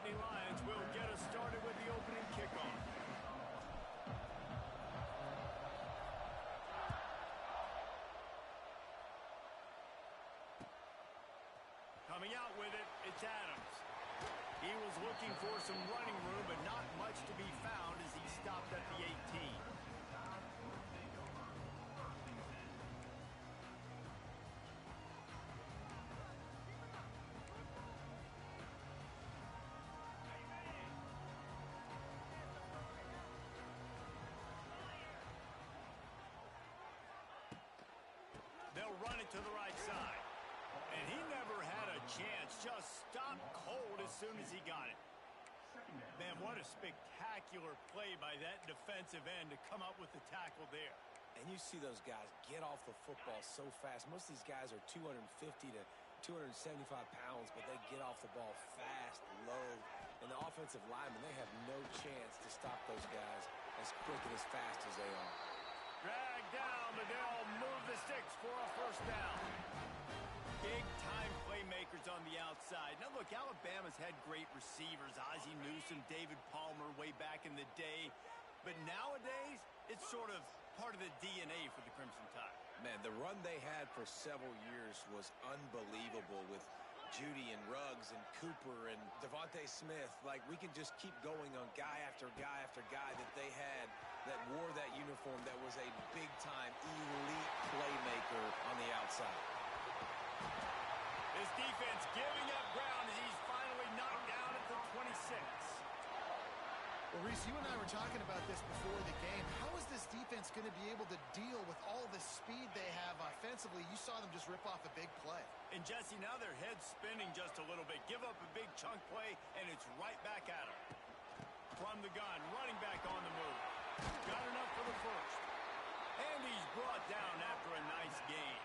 Nittany Lions will get us started with the opening kickoff. Coming out with it, it's Adams. He was looking for some running room, but not much to be found as he stopped at the 18. They'll run it to the right side. And he never had a chance. Just stopped cold as soon as he got it. Man, what a spectacular play by that defensive end to come up with the tackle there. And you see those guys get off the football so fast. Most of these guys are 250 to 275 pounds, but they get off the ball fast, low. And the offensive linemen, they have no chance to stop those guys as quick and as fast as they are. Drag down, but they'll move the sticks for a first down. Big-time playmakers on the outside. Now, look, Alabama's had great receivers. Ozzie Newsome, David Palmer way back in the day. But nowadays, it's sort of part of the DNA for the Crimson Tide. Man, the run they had for several years was unbelievable with Judy and Ruggs and Cooper and Devontae Smith. Like, we can just keep going on guy after guy after guy that they had that wore that uniform that was a big-time elite playmaker on the outside. This defense giving up ground as he's finally knocked down at the 26. Well, Reese, you and I were talking about this before the game. How is this defense going to be able to deal with all the speed they have offensively? You saw them just rip off a big play. And, Jesse, now their head's spinning just a little bit. Give up a big chunk play, and it's right back at them. From the gun, running back on the move. Got enough for the first. And he's brought down after a nice gain.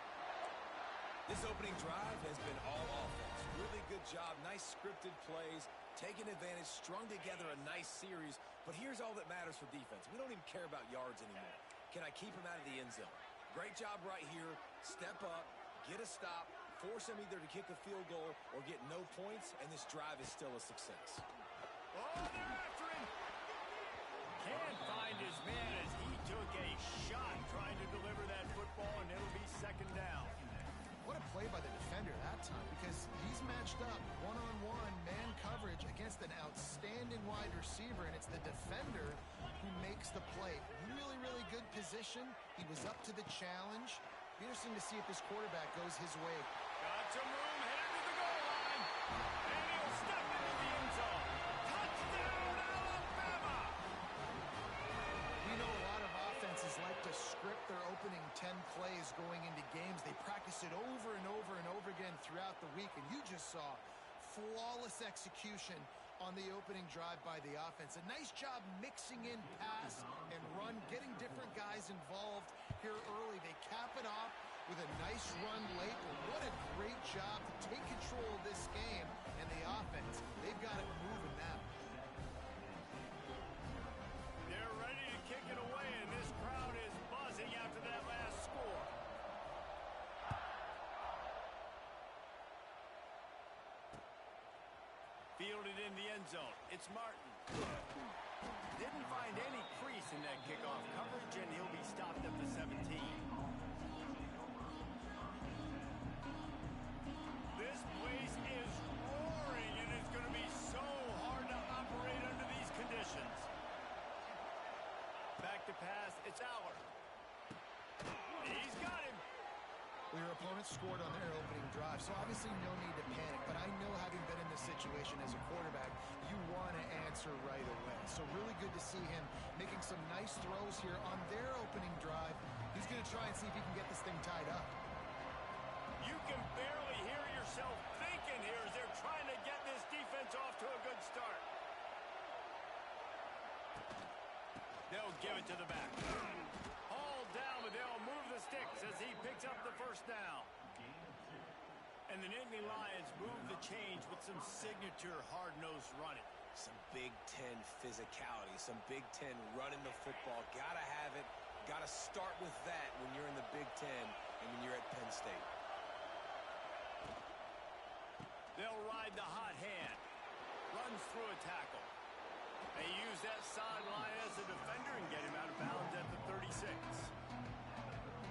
This opening drive has been all offense. Really good job. Nice scripted plays. Taking advantage. Strung together a nice series. But here's all that matters for defense. We don't even care about yards anymore. Can I keep him out of the end zone? Great job right here. Step up. Get a stop. Force him either to kick a field goal or get no points. And this drive is still a success. Oh, they're after him. Can't find his man as he took a shot trying to deliver that football, and it'll be second down. What a play by the defender that time, because he's matched up one-on-one man coverage against an outstanding wide receiver, and it's the defender who makes the play. Really, really good position. He was up to the challenge. Be interesting to see if this quarterback goes his way. Got some room, headed to the goal line, and he'll step into the end zone. Touchdown, Alabama! We know a lot of offenses like to script their opening 10 plays going into games. They practice it over and over and over again throughout the week, and you just saw flawless execution on the opening drive by the offense. A nice job mixing in pass and run, getting different guys involved here early. They cap it off with a nice run late, but what a great job to take control of this game. And the offense, they've got it moving now. They're ready to kick it away, and this crowd is buzzing after that last score. Fielded in the end zone. It's Martin. Didn't find any crease in that kickoff coverage, and he'll be stopped at the 17. This place is roaring, and it's going to be so hard to operate under these conditions. Back to pass, it's Aller. He's got him. Well, your opponent scored on their opening drive, so obviously no need to panic. But I know, having been in this situation as a quarterback, you want to answer right away. So really good to see him making some nice throws here on their opening drive. He's going to try and see if he can get this thing tied up. You can barely hear yourself thinking here as they're trying to get this defense off to a good start. They'll give it to the back. Hauled down, but they'll move the sticks as he picks up the first down. And the Nittany Lions move the change with some signature hard-nosed running. Some Big Ten physicality, some Big Ten running the football. Gotta have it. Gotta start with that when you're in the Big Ten and when you're at Penn State. They'll ride the hot hand. Runs through a tackle. They use that sideline as a defender and get him out of bounds at the 36.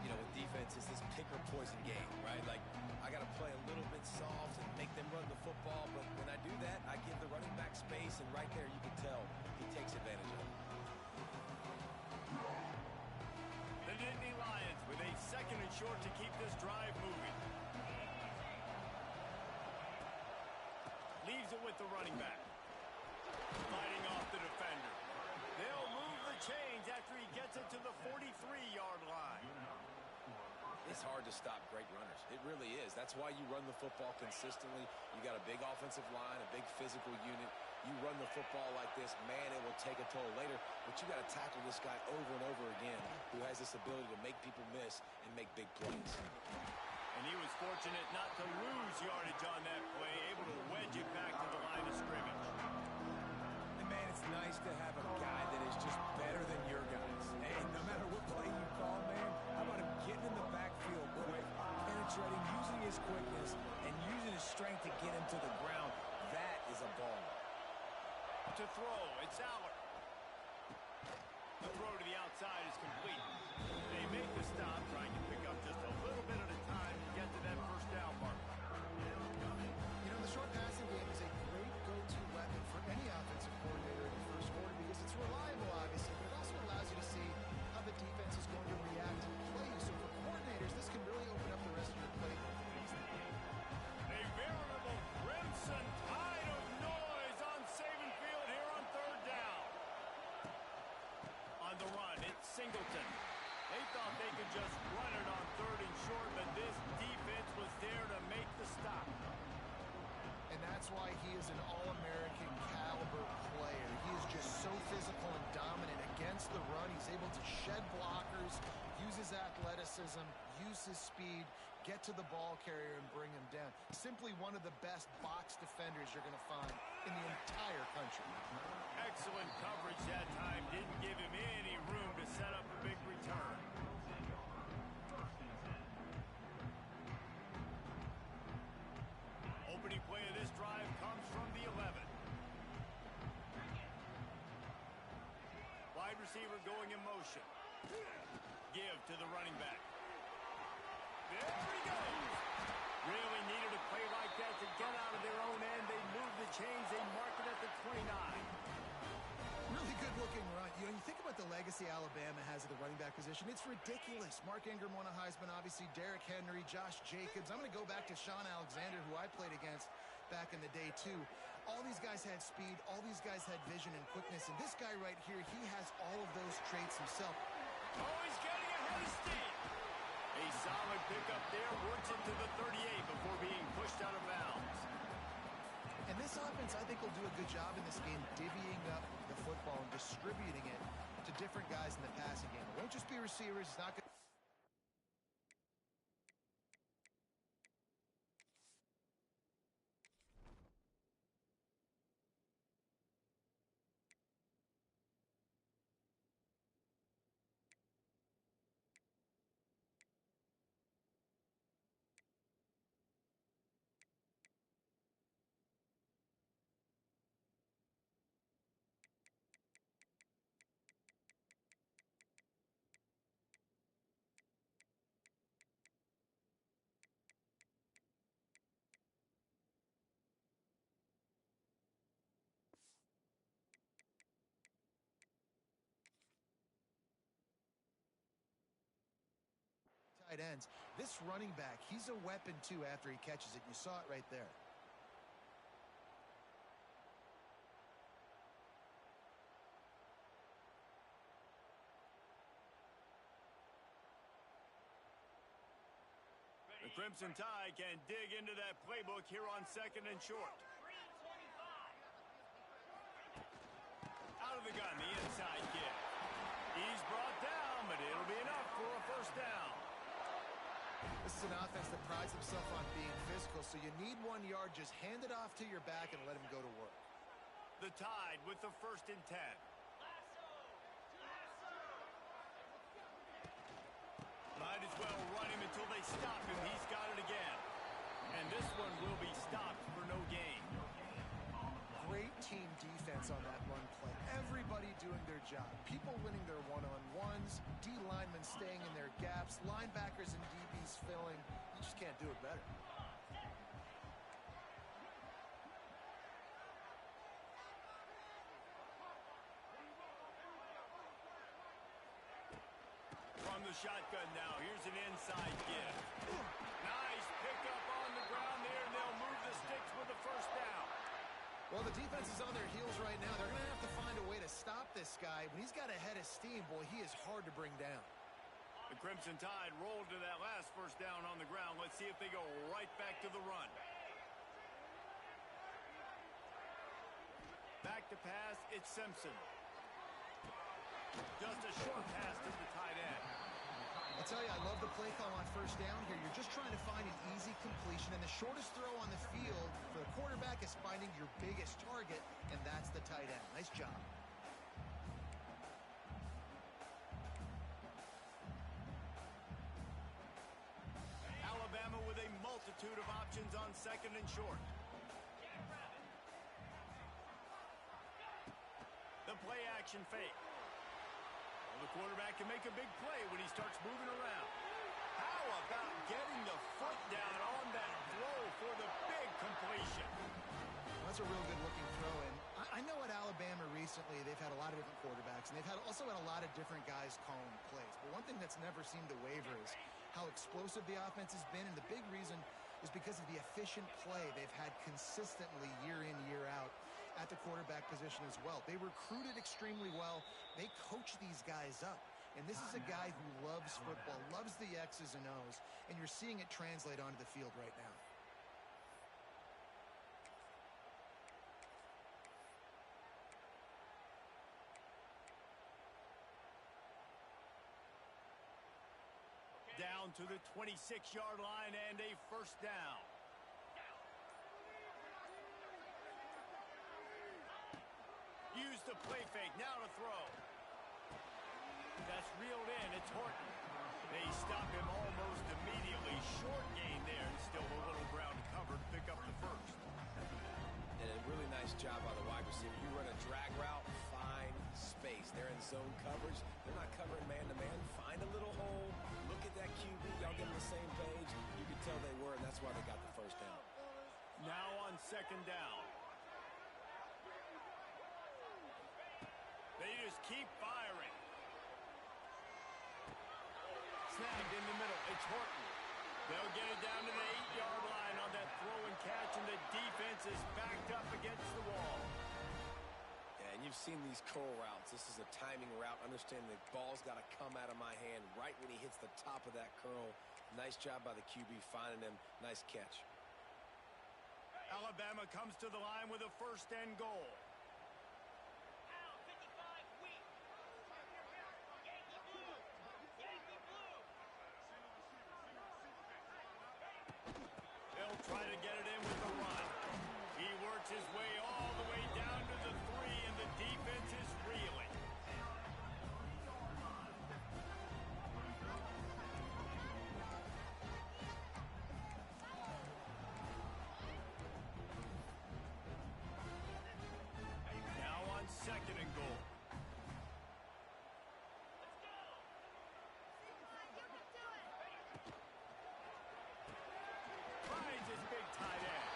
You know, with defense, it's this pick or poison game, right? Like, I got to play a little bit soft and make them run the football, but when I do that, I give the running back space, and right there you can tell he takes advantage of it. The Nittany Lions with a second and short to keep this drive moving. Leaves it with the running back. Fighting off the defender. They'll move the chains after he gets it to the 43-yard line. It's hard to stop great runners. It really is. That's why you run the football consistently. You got a big offensive line, a big physical unit. You run the football like this, man, it will take a toll later. But you got to tackle this guy over and over again who has this ability to make people miss and make big plays. And he was fortunate not to lose yardage on that play, able to wedge it back to the line of scrimmage. And, man, it's nice to have a guy that is just better than your guys. And no matter what play you call, man, how about him getting in the backfield quick, penetrating, using his quickness, and using his strength to get him to the ground. That is a ball. To throw, it's Aller. The throw to the outside is complete. They make the stop, trying to pick up just a little bit at a time to get to that first down mark. You know, the short passing game is a great go-to weapon for any offensive coordinator in the first quarter because it's reliable, obviously, but it also allows you to see how the defense is going to react to plays. So for coordinators, this can really open up the rest of your playbook. A veritable crimson tide of noise on Saban Field here on third down. On the run, it's Singleton. They thought they could just run it on third and short, but this defense was there to make the stop. And that's why he is an All-American caliber player. He is just so physical and dominant against the run. He's able to shed blockers, use his athleticism, use his speed, get to the ball carrier and bring him down. Simply one of the best box defenders you're going to find in the entire country. Excellent coverage that time. Didn't give him any room to set up a big return. Opening play of this drive comes from the 11. Wide receiver going in motion. Give to the running back. There he goes. Really needed a play like that to get out of their own end. They move the chains. They mark it at the 29. Really good-looking run. You know, you think about the legacy Alabama has at the running back position. It's ridiculous. Mark Ingram won a Heisman, obviously. Derrick Henry, Josh Jacobs. I'm going to go back to Sean Alexander, who I played against back in the day, too. All these guys had speed. All these guys had vision and quickness. And this guy right here, he has all of those traits himself. Oh, he's getting ahead of steam. A solid pickup there. Works it to the 38 before being pushed out of bounds. And this offense, I think, will do a good job in this game divvying up the football and distributing it to different guys in the passing game. It won't just be receivers. It's not going to... tight ends. This running back, he's a weapon, too, after he catches it. You saw it right there. The Crimson Tide can dig into that playbook here on second and short. Out of the gun, the inside kick. He's brought down, but it'll be enough for a first down. This is an offense that prides himself on being physical, so you need 1 yard. Just hand it off to your back and let him go to work. The Tide with the 1st and 10. Might as well run him until they stop him. He's got it again. And this one will be stopped for no gain. great team defense on that run play. Everybody doing their job. People winning their one-on-ones, D linemen staying in their gaps, linebackers and DBs filling. You just can't do it better. From the shotgun now, here's an inside give. Nice pickup on the ground there, and they'll move the sticks with the first down. Well, the defense is on their heels right now. They're going to have to find a way to stop this guy. When he's got a head of steam, boy, he is hard to bring down. The Crimson Tide rolled to that last first down on the ground. Let's see if they go right back to the run. Back to pass, it's Simpson. Just a short pass to the tight end. I tell you, I love the play call on first down here. You're just trying to find an easy completion, and the shortest throw on the field for the quarterback is finding your biggest target, and that's the tight end. Nice job. Alabama with a multitude of options on second and short. The play action fake. The quarterback can make a big play when he starts moving around. How about getting the foot down on that throw for the big completion? Well, that's a real good-looking throw. And I know at Alabama recently they've had a lot of different quarterbacks, and they've also had a lot of different guys calling plays. But one thing that's never seemed to waver is how explosive the offense has been, and the big reason is because of the efficient play they've had consistently year in, year out at the quarterback position as well. They recruited extremely well. They coach these guys up. And this is a guy who loves football, loves the X's and O's, and you're seeing it translate onto the field right now. Down to the 26-yard line and a first down. Use the play fake, now to throw. That's reeled in, it's Horton. They stop him almost immediately. Short gain there, and still a little ground to cover to pick up the first. And a really nice job by the wide receiver. You run a drag route, find space. They're in zone coverage. They're not covering man-to-man. Find a little hole. Look at that QB. Y'all get on the same page. You can tell they were, and that's why they got the first down. Now on second down. They just keep firing. Snagged in the middle. It's Horton. They'll get it down to the 8-yard line on that throw and catch, and the defense is backed up against the wall. Yeah, and you've seen these curl routes. This is a timing route. Understand the ball's got to come out of my hand right when he hits the top of that curl. Nice job by the QB finding him. Nice catch. Alabama comes to the line with a first and goal. They'll try to get it in with the run. He works his way all the way down to the 3, and the defense is reeling. Now on second and goal. Finds his big tight end.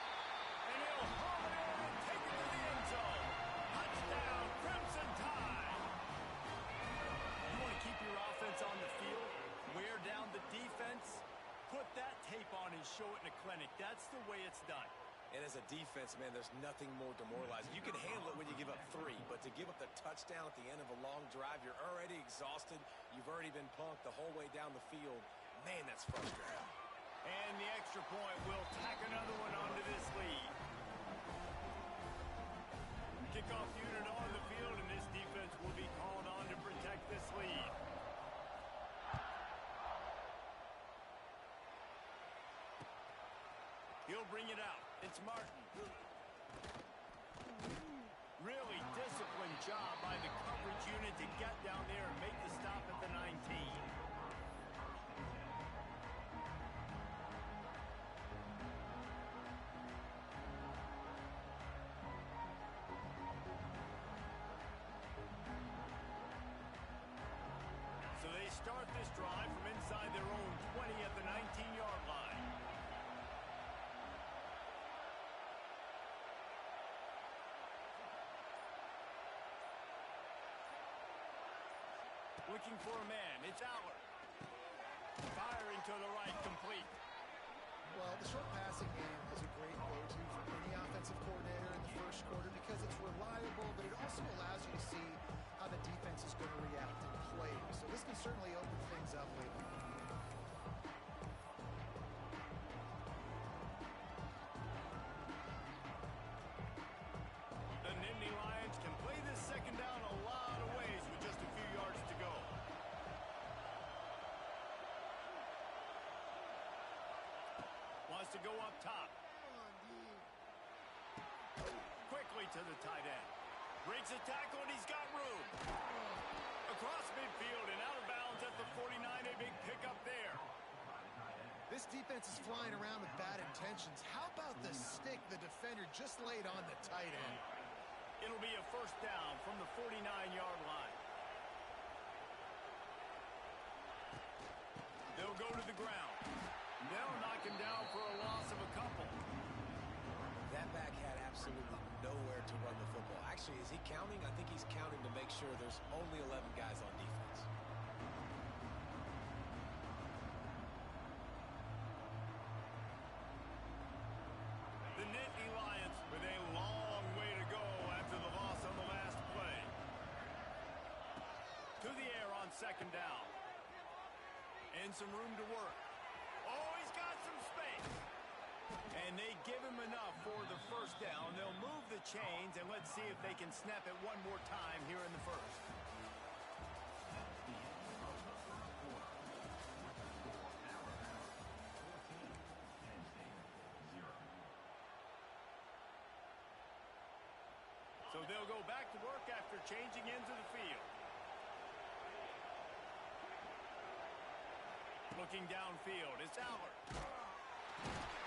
And he'll haul it in and take it to the end zone. Touchdown, Crimson Tide. You want to keep your offense on the field, wear down the defense, put that tape on and show it in a clinic. That's the way it's done. And as a defense, man, there's nothing more demoralizing. You can handle it when you give up 3, but to give up the touchdown at the end of a long drive, you're already exhausted. You've already been punked the whole way down the field. Man, that's frustrating. And the extra point will tack another one onto this lead. Kickoff unit on the field, and this defense will be called on to protect this lead. He'll bring it out. It's Martin. Really disciplined job by the coverage unit to get down there and make the stop at the 19. drive from inside their own 20 at the 19-yard line. Looking for a man. It's Aller. Firing to the right, complete. Well, the short passing game is a great go-to for any offensive coordinator in the first quarter because it's reliable, but it also allows you to see how the defense is going to react in play. So this can certainly open things up later. The Nittany Lions can play this second down a lot of ways with just a few yards to go. Wants to go up top. Quickly to the tight end. Breaks a tackle and he's got room. Across midfield and out of bounds at the 49. A big pickup there. This defense is flying around with bad intentions. How about the stick the defender just laid on the tight end? It'll be a first down from the 49-yard line. They'll go to the ground. They'll knock him down for a loss of a couple. That back had absolutely nowhere to run the football. Actually, is he counting? I think he's counting to make sure there's only 11 guys on defense. The Nittany Lions with a long way to go after the loss on the last play. To the air on second down. And some room to work. Oh, he's got some space. And they give him enough for the first down. They'll move the chains, and let's see if they can snap it one more time here in the first. So they'll go back to work after changing into the field. Looking downfield, it's Aller.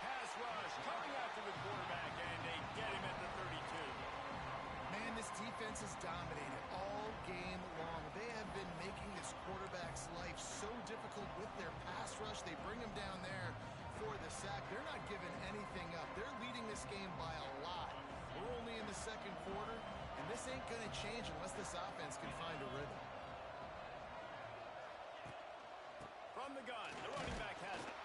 Pass rush, coming after the quarterback, and they get him at the 32. Man, this defense has dominated all game long. They have been making this quarterback's life so difficult with their pass rush. They bring him down there for the sack. They're not giving anything up. They're leading this game by a lot. We're only in the second quarter, and this ain't going to change unless this offense can find a rhythm. From the gun, the running back has it.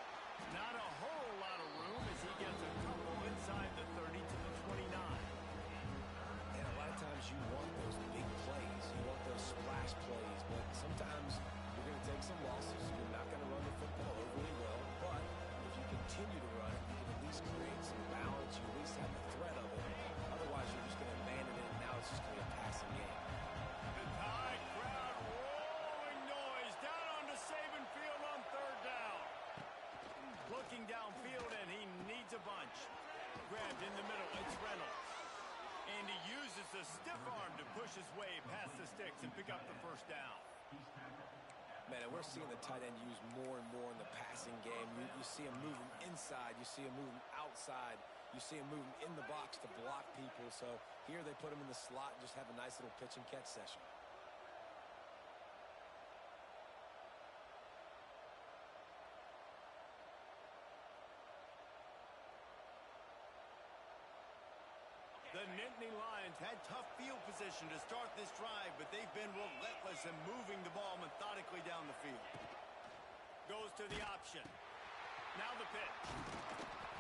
Not a whole lot of room as he gets a couple inside the 30 to the 29. And a lot of times you want those big plays. You want those splash plays. But sometimes you're going to take some losses. You're not going to run the football overly well. But if you continue to run it, you can at least create some balance. You at least have the threat of it. Otherwise, you're just going to abandon it, and now it's just going to be a passing game. The tide crowd rolling noise down onto Saban Field on third down. Looking downfield, and he needs a bunch. Grabbed in the middle, it's Reynolds. And he uses the stiff arm to push his way past the sticks and pick up the first down. Man, and we're seeing the tight end used more and more in the passing game. You see him moving inside. You see him moving outside. You see him moving in the box to block people. So here they put him in the slot and just have a nice little pitch and catch session. The Nittany Lions had tough field position to start this drive, but they've been relentless in moving the ball methodically down the field. Goes to the option. Now the pitch.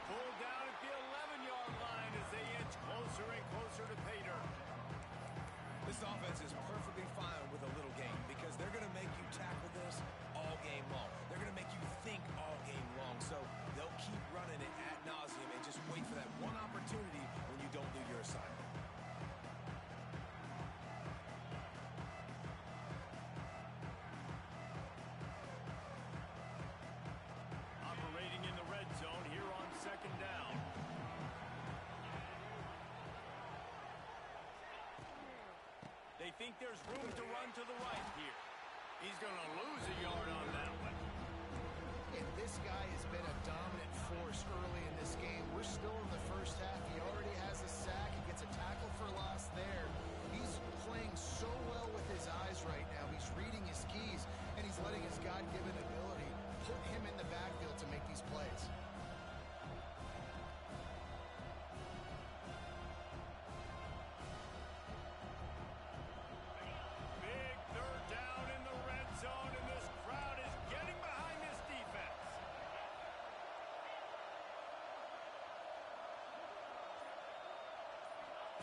Pulled down at the 11-yard line as they inch closer and closer to pay dirt. This offense is perfectly fine with a little game because they're going to make you tackle this all game long. They're going to make you think all game long. So they'll keep running it ad nauseum and just wait for that one opportunity when you don't do your assignment. Operating in the red zone here on second down. They think there's room to run to the right here. He's going to lose a yard on that one. And this guy has been a dominant force early in this game. We're still in the first half. He already has a sack. He gets a tackle for loss there. He's playing so well with his eyes right now. He's reading his keys, and he's letting his God-given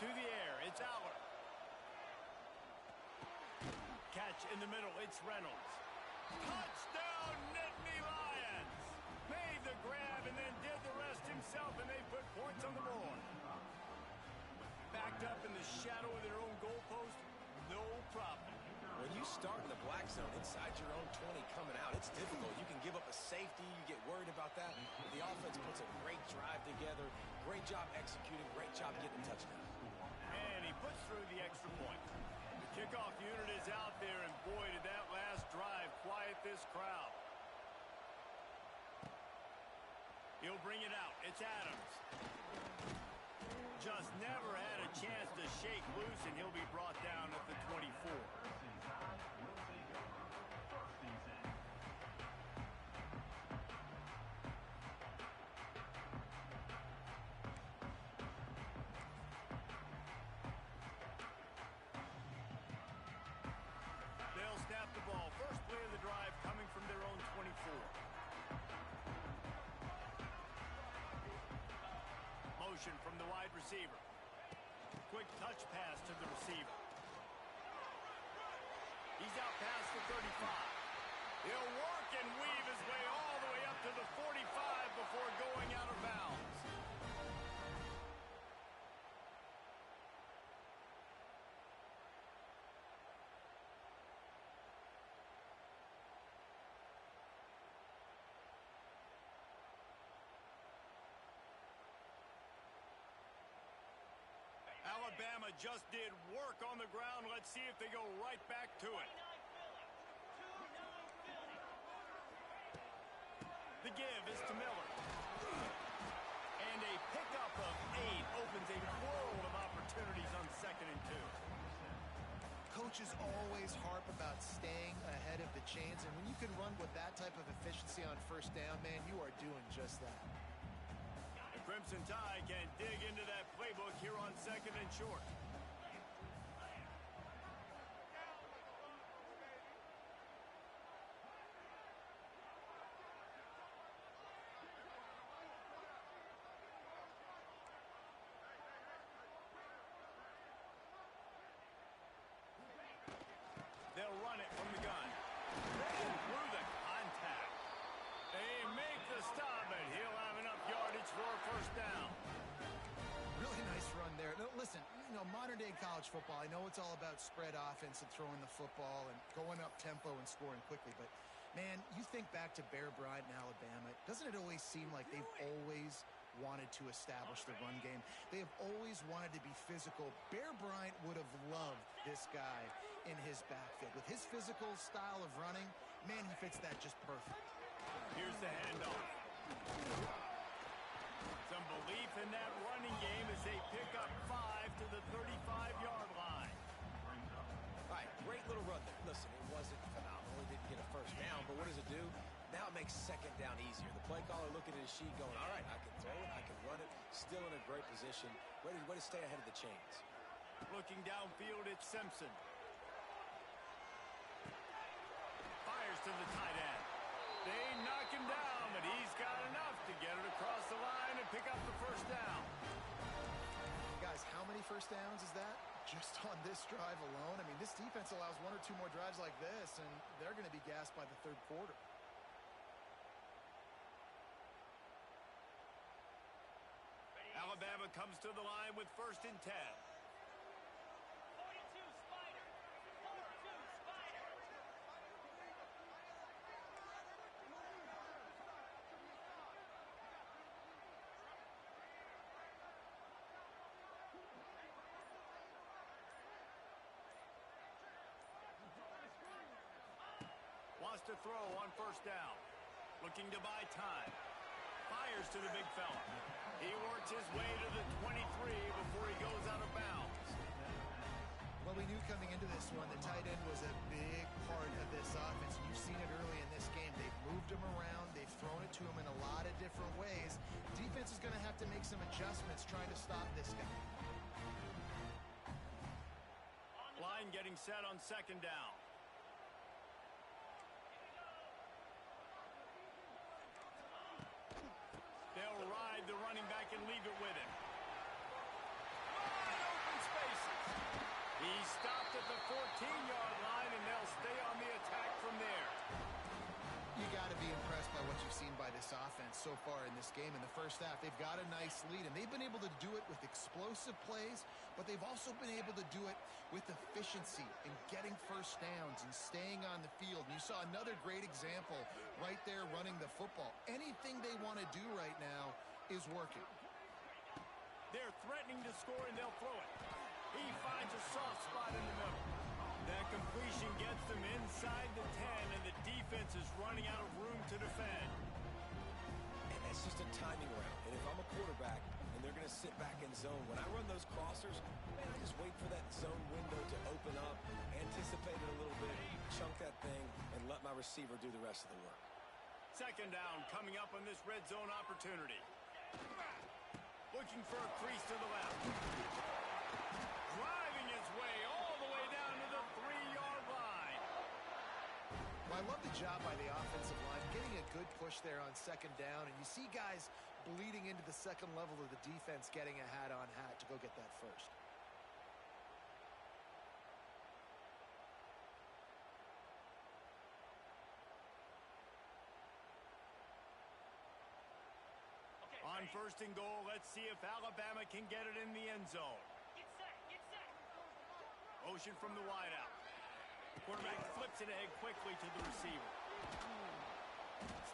To the air, it's Aller. Catch in the middle, it's Reynolds. Touchdown, Nittany Lions! Made the grab and then did the rest himself, and they put points on the board. Backed up in the shadow of their own goalpost, no problem. When you start in the black zone inside your own 20 coming out, it's difficult. You can give up a safety. You get worried about that. But the offense puts a great drive together. Great job executing. Great job getting a touchdown. And he puts through the extra point. The kickoff unit is out there, and boy, did that last drive quiet this crowd. He'll bring it out. It's Adams. Just never had a chance to shake loose, and he'll be brought down at the 24. They'll snap the ball. First play of the drive coming from their own 24. Motion from the wide receiver. Quick touch pass to the receiver. He's out past the 35. He'll work and weave his way all the way up to the 45 before going out of bounds. Alabama just did work on the ground. Let's see if they go right back to it. The give is to Miller. And a pickup of 8 opens a world of opportunities on 2nd and 2. Coaches always harp about staying ahead of the chains, and when you can run with that type of efficiency on 1st down, man, you are doing just that. Crimson Tide can dig into that playbook here on 2nd and short. They'll run it from the gun. Through the contact. They make the stop, and he'll have enough yardage for a 1st down. Really nice run there. No, listen, modern-day college football, I know it's all about spread offense and throwing the football and going up tempo and scoring quickly, but, man, you think back to Bear Bryant in Alabama, doesn't it always seem like they've always wanted to establish the run game? They have always wanted to be physical. Bear Bryant would have loved this guy in his backfield. With his physical style of running, man, he fits that just perfect. Here's the handoff. Some belief in that running game as they pick up 5 to the 35-yard line. All right, great little run there. Listen, it wasn't phenomenal. He didn't get a 1st down, but what does it do? Now it makes 2nd down easier. The play caller looking at his sheet going, all right, I can throw it, I can run it, still in a great position. Way to stay ahead of the chains. Looking downfield, it's Simpson. Fires to the tight end. They knock him down, but he's got enough to get it across the line and pick up the 1st down. Guys, how many 1st downs is that? Just on this drive alone? I mean, this defense allows 1 or 2 more drives like this, and they're going to be gassed by the 3rd quarter. Alabama comes to the line with 1st and 10. Wants to throw on 1st down. Looking to buy time. Fires to the big fella. He works his way to the 23 before he goes out of bounds. Well, we knew coming into this one the tight end was a big part of this offense. You've seen it early in this game. They've moved him around. They've thrown it to him in a lot of different ways. Defense is going to have to make some adjustments trying to stop this guy. Line getting set on 2nd down. They'll ride the running back and leave it with him. Wide open He stopped at the 14-yard line, and they'll stay on the attack from there. You got to be impressed by what you've seen by this offense so far in this game. In the first half, they've got a nice lead, and they've been able to do it with explosive plays, but they've also been able to do it with efficiency and getting first downs and staying on the field. And you saw another great example right there running the football. Anything they want to do right now is working. They're threatening to score, and they'll throw it. He finds a soft spot in the middle. That completion gets them inside the 10, and the defense is running out of room to defend. And that's just a timing route. And if I'm a quarterback and they're going to sit back in zone, when I run those crossers, man, I just wait for that zone window to open up, anticipate it a little bit, chunk that thing, and let my receiver do the rest of the work. Second down coming up on this red zone opportunity. Looking for a crease to the left. Driving his way all the way down to the 3-yard line. Well, I love the job by the offensive line, getting a good push there on second down, and you see guys bleeding into the second level of the defense getting a hat-on-hat to go get that first. On first and goal, let's see if Alabama can get it in the end zone. Get set. Motion from the wideout. Quarterback flips it ahead quickly to the receiver.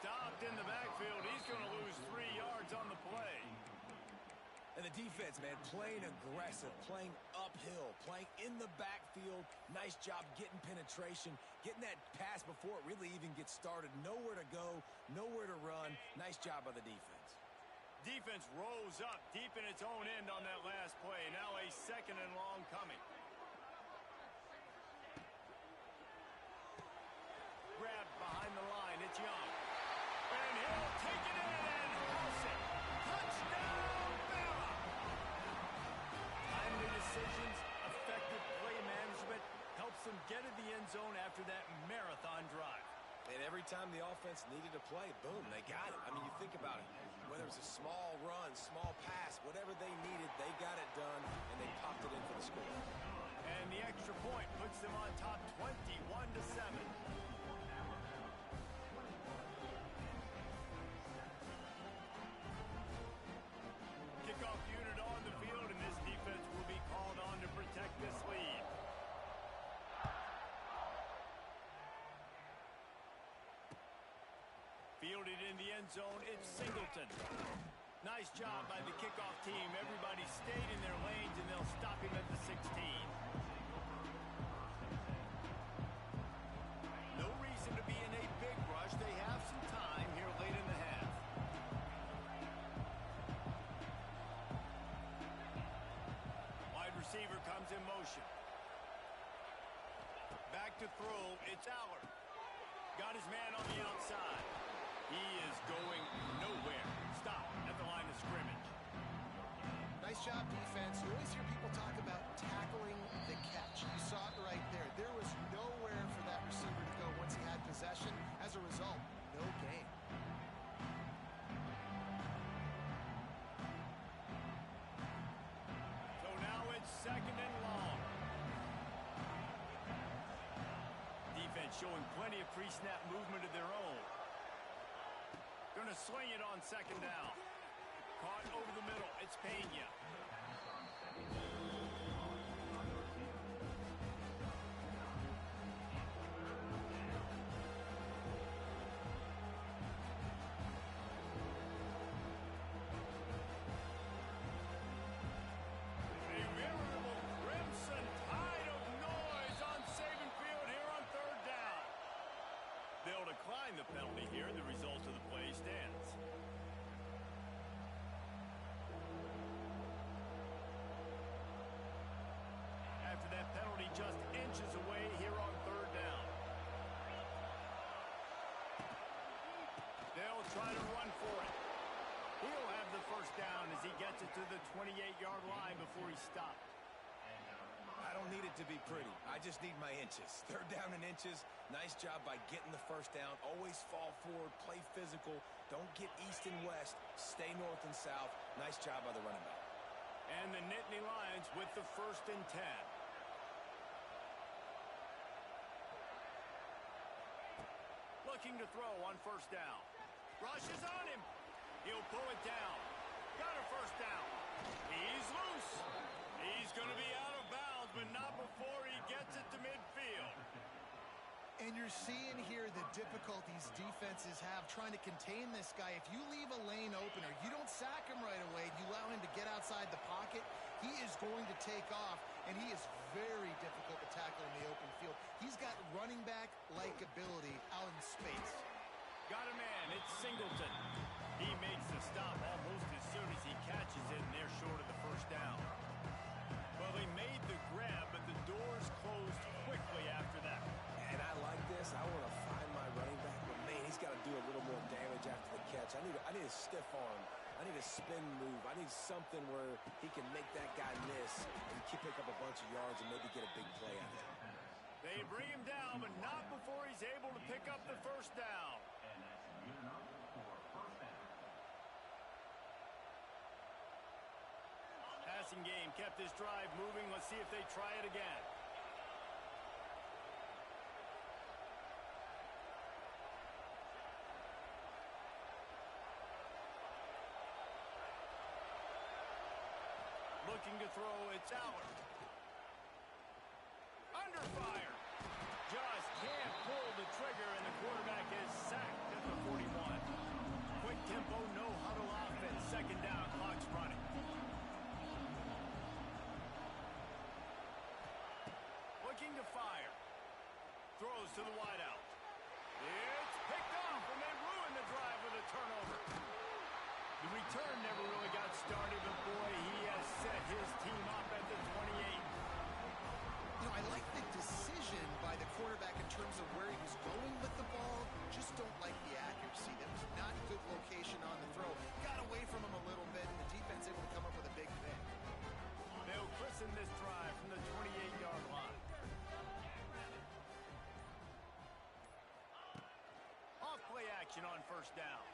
Stopped in the backfield. He's going to lose 3 yards on the play. And the defense, man, playing aggressive, playing uphill, playing in the backfield. Nice job getting penetration, getting that pass before it really even gets started. Nowhere to go, nowhere to run. Nice job by the defense. Defense rose up deep in its own end on that last play. Now a second and long coming. Grabbed behind the line. It's Young. And he'll take it in and house it. Touchdown, Bama! Timely decisions, effective play management helps them get to the end zone after that marathon drive. And every time the offense needed to play, boom, they got it. I mean, you think about it. Whether it was a small run, small pass, whatever they needed, they got it done, and they popped it in for the score. And the extra point puts them on top 21-7. Kickoff unit on the field, and this defense will be called on to protect this lead. Fielded in the end zone, it's Singleton. Nice job by the kickoff team. Everybody stayed in their lanes, and they'll stop him at the 16. No reason to be in a big rush. They have some time here late in the half. Wide receiver comes in motion. Back to throw, it's Allard. Got his man on the outside. He is going nowhere. Stop at the line of scrimmage. Nice job, defense. You always hear people talk about tackling the catch. You saw it right there. There was nowhere for that receiver to go once he had possession. As a result, no gain. So now it's second and long. Defense showing plenty of pre-snap movement of their own. Going to sling it on second down. Caught over the middle. It's Pena. A veritable crimson tide of noise on Saban Field here on third down. They'll decline the penalty here. The result of the play stands. After that penalty, just inches away here on third down. They'll try to run for it. He'll have the first down as he gets it to the 28-yard line before he stopped. I don't need it to be pretty. I just need my inches. Third down and inches. Nice job by getting the first down. Always fall forward, play physical. Don't get east and west. Stay north and south. Nice job by the running back. And the Nittany Lions with the 1st and 10. Looking to throw on first down. Rushes on him. He'll pull it down. Got a first down. He's loose. He's going to be out of bounds, but not before he gets it to midfield. And you're seeing here the difficulties defenses have trying to contain this guy. If you leave a lane open or you don't sack him right away, you allow him to get outside the pocket, he is going to take off, and he is very difficult to tackle in the open field. He's got running back-like ability out in space. Got a man. It's Singleton. He makes the stop almost as soon as he catches it, and they're short of the first down. Well, they made the grab, but the doors closed quickly after that. And I like this. I want to find my running back, but man, he's got to do a little more damage after the catch. I need a stiff arm. I need a spin move. I need something where he can make that guy miss and pick up a bunch of yards and maybe get a big play out of it. They bring him down, but not before he's able to pick up the first down. Passing game kept this drive moving. Let's see if they try it again. Looking to throw, it's Aller. Under fire. Just can't pull the trigger, and the quarterback is sacked at the 41. Quick tempo, no huddle offense. Second down, clock's running. Looking to fire. Throws to the wideout. It's picked off, and they ruin the drive with a turnover. The return never really got started, but boy, he has set his team up at the 28. You know, I like the decision by the quarterback in terms of where he was going with the ball. Just don't like the accuracy. That was not good location on the throw. Got away from him a little bit, and the defense able to come up with a big pick. They'll christen this drive from the 28-yard line. Off play action on first down.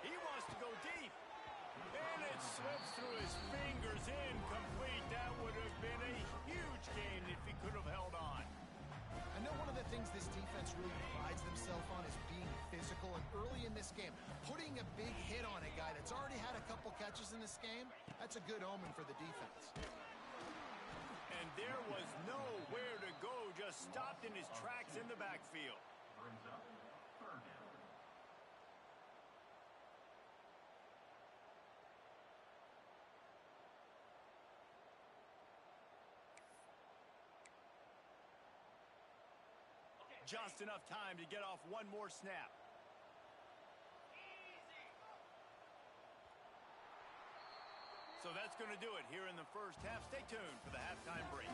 He wants to go deep. And it slips through his fingers, incomplete. That would have been a huge gain if he could have held on. I know one of the things this defense really prides themselves on is being physical. And early in this game, putting a big hit on a guy that's already had a couple catches in this game, that's a good omen for the defense. And there was nowhere to go, just stopped in his tracks in the backfield. Brings up third down. Just enough time to get off one more snap. So that's going to do it here in the first half. Stay tuned for the halftime break.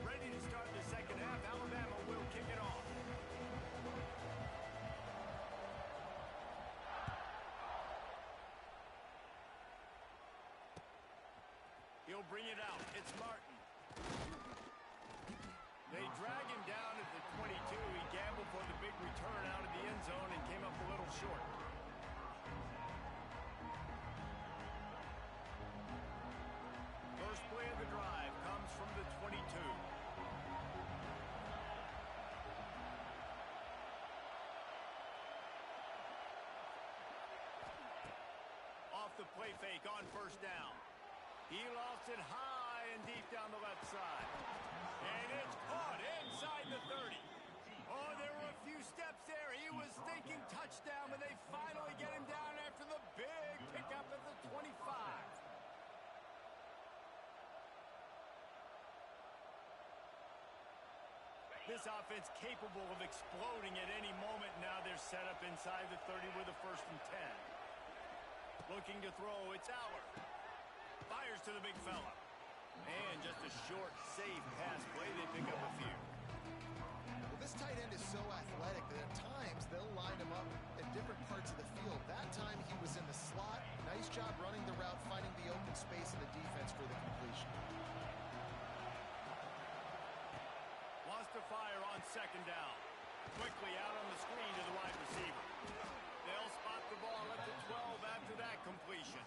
Ready to start the second half. Alabama will kick it off. He'll bring it out. It's Martin. They drag him down at the 22. He gambled for the big return out of the end zone and came up a little short. First play of the drive comes from the 22. Off the play fake on first down. He lost it high and deep down the left side. And it's caught inside the 30. Oh, there were a few steps there. He was thinking touchdown, but they finally get him down after the big pickup at the 25. This offense capable of exploding at any moment. Now they're set up inside the 30 with a 1st and 10. Looking to throw, it's Aller. Fires to the big fella. And just a short, safe pass play. They pick up a few. Well, this tight end is so athletic that at times they'll line him up at different parts of the field. That time he was in the slot. Nice job running the route, finding the open space in the defense for the completion. Wants to fire on second down. Quickly out on the screen to the wide receiver. They'll spot the ball at the 12 after that completion.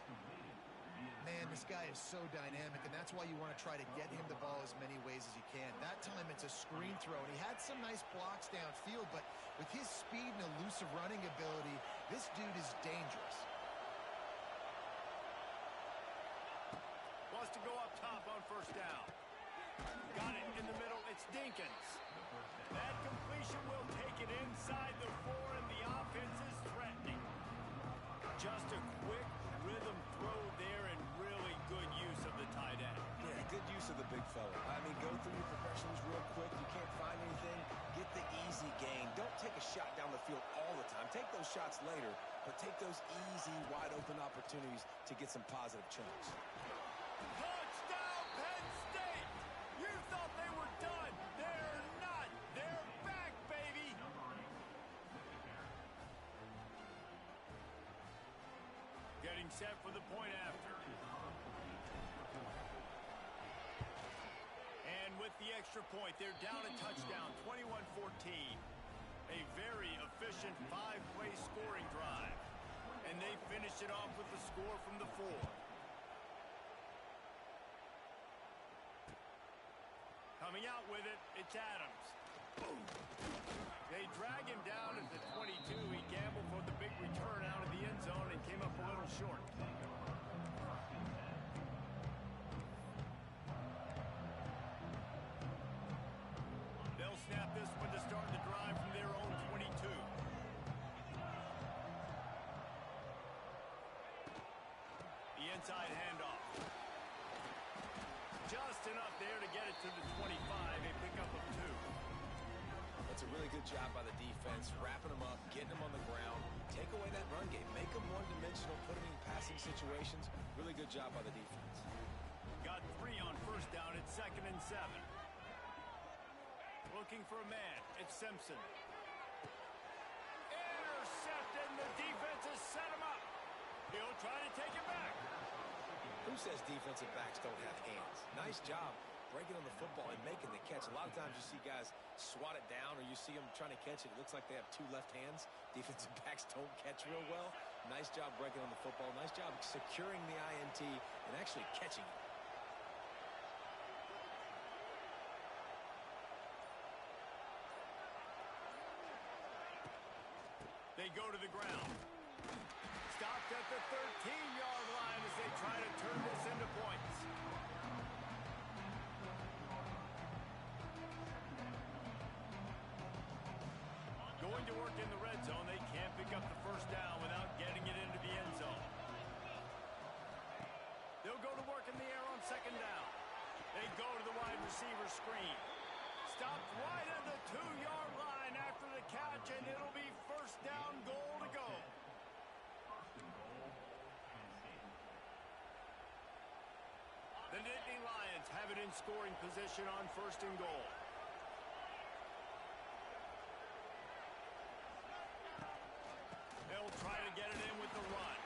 Man, this guy is so dynamic, and that's why you want to try to get him the ball as many ways as you can. That time it's a screen throw, and he had some nice blocks downfield, but with his speed and elusive running ability, this dude is dangerous. Wants to go up top on first down. Got it in the middle. It's Dinkins. That completion will take it inside the 4, and the offense is threatening. Just a quick rhythm throw there, and really good use of the tight end. Yeah, good use of the big fella. I mean, go through your progressions real quick. You can't find anything. Get the easy gain. Don't take a shot down the field all the time. Take those shots later, but take those easy, wide-open opportunities to get some positive chunks. Touchdown, Penn State! You thought they were done. They're not. They're back, baby. Getting set for the point after. And with the extra point, they're down a touchdown, 21-14. A very efficient 5-play scoring drive. And they finish it off with the score from the 4. Coming out with it, it's Adams. They drag him down at the 22. He gambled for the big return out of the end zone and came up a little short. They'll snap this one to start the drive from their own 22. The inside handoff. Just enough there to get it to the 25, a pickup of 2. That's a really good job by the defense, wrapping them up, getting them on the ground, take away that run game, make them one-dimensional, put them in passing situations. Really good job by the defense. Got 3 on first down at 2nd and 7. Looking for a man, it's Simpson. Intercepted, and the defense has set him up. He'll try to take it back. Who says defensive backs don't have hands? Nice job breaking on the football and making the catch. A lot of times you see guys swat it down, or you see them trying to catch it. It looks like they have 2 left hands. Defensive backs don't catch real well. Nice job breaking on the football. Nice job securing the INT and actually catching it. They go to the ground. Stopped at the 13-yard line as they try to turn this into points. Going to work in the red zone. They can't pick up the first down without getting it into the end zone. They'll go to work in the air on 2nd down. They go to the wide receiver screen. Stopped right at the 2-yard line after the catch, and it'll be first down, goal to go. The Nittany Lions have it in scoring position on 1st and goal. They'll try to get it in with the run.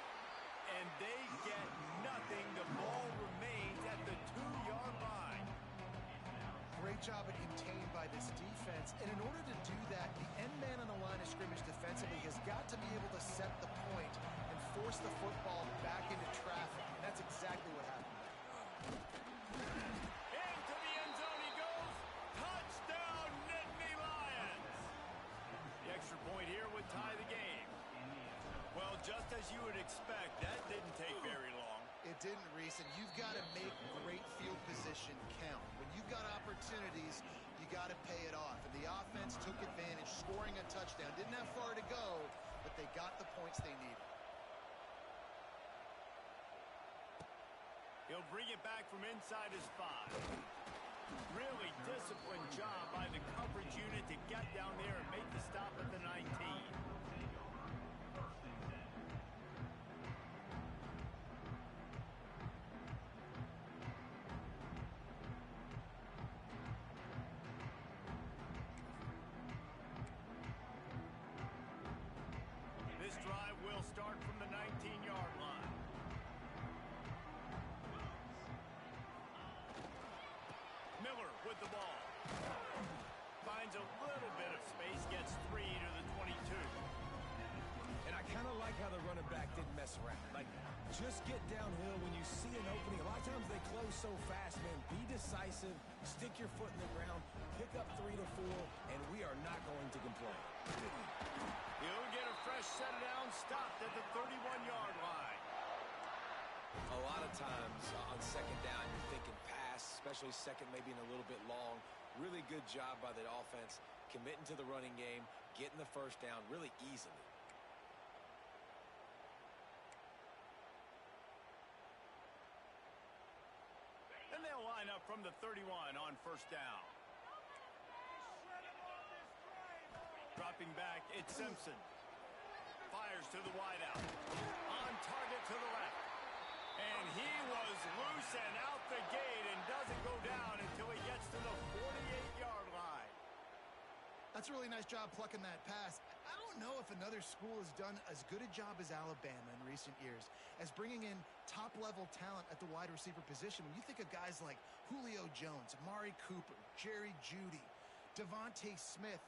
And they get nothing. The ball remains at the 2-yard line. Great job of contained by this defense. And in order to do that, the end man on the line of scrimmage defensively has got to be able to set the point and force the football back into traffic. And that's exactly what happened. Into the end zone he goes. Touchdown, Nittany Lions. The extra point here would tie the game. Well, just as you would expect, that didn't take very long. It didn't, Reese, and you've got to make great field position count. When you've got opportunities, you got to pay it off. And the offense took advantage, scoring a touchdown. Didn't have far to go, but they got the points they needed. He'll bring it back from inside his 5. Really disciplined job by the coverage unit to get down there and make the stop at the 19. This drive will start from the 19-yard line. Miller with the ball. Finds a little bit of space, gets 3 to the 22. And I kind of like like how the running back didn't mess around. Like, just get downhill when you see an opening. A lot of times they close so fast, man. Be decisive, stick your foot in the ground, pick up 3 to 4, and we are not going to complain. He'll get a fresh set down, stopped at the 31-yard line. A lot of times on second down, you're thinking pass, especially second maybe in a little bit long. Really good job by the offense, committing to the running game, getting the first down really easily. And they'll line up from the 31 on first down. Dropping back, it's Simpson. Fires to the wideout. On target to the left. And he was loose and out the gate and doesn't go down until he gets to the 48-yard line. That's a really nice job plucking that pass. I don't know if another school has done as good a job as Alabama in recent years as bringing in top-level talent at the wide receiver position. When you think of guys like Julio Jones, Amari Cooper, Jerry Jeudy, Devontae Smith,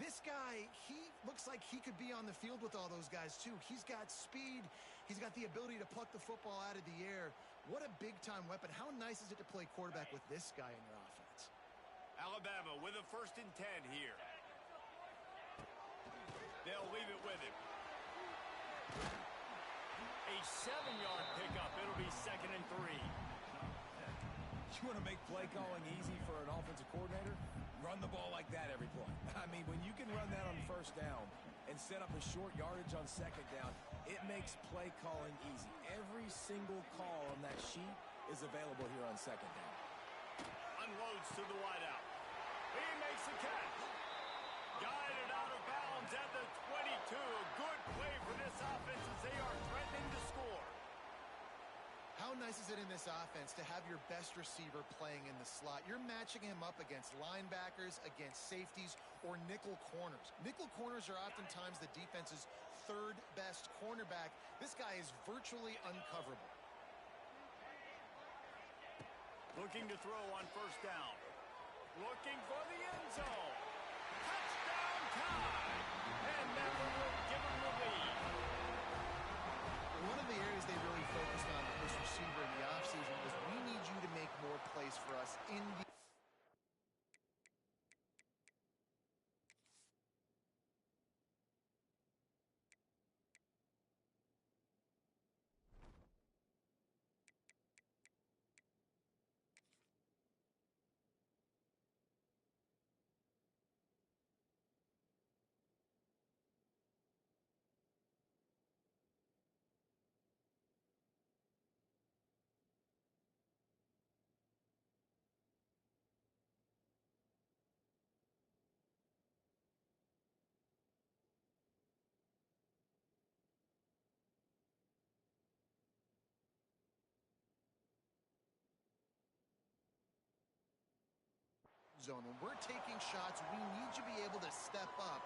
this guy, he looks like he could be on the field with all those guys, too. He's got speed. He's got the ability to pluck the football out of the air. What a big-time weapon. How nice is it to play quarterback with this guy in your offense? Alabama with a 1st and 10 here. They'll leave it with him. A 7-yard pickup. It'll be 2nd and 3. You want to make play calling easy for an offensive coordinator? Run the ball like that every play. I mean, when you can run that on first down and set up a short yardage on second down, it makes play calling easy. Every single call on that sheet is available here on second down. Unloads to the wideout. He makes the catch. Guided out of bounds at the 22. Good play for this offense as they are threatening to score. How nice is it in this offense to have your best receiver playing in the slot? You're matching him up against linebackers, against safeties, or nickel corners. Nickel corners are oftentimes the defense's 3rd best cornerback. This guy is virtually uncoverable. Looking to throw on first down. Looking for the end zone. Touchdown time! And that one will give him the lead. One of the areas they really focused on with this receiver in the offseason was we need you to make more plays for us in the zone. When we're taking shots, we need to be able to step up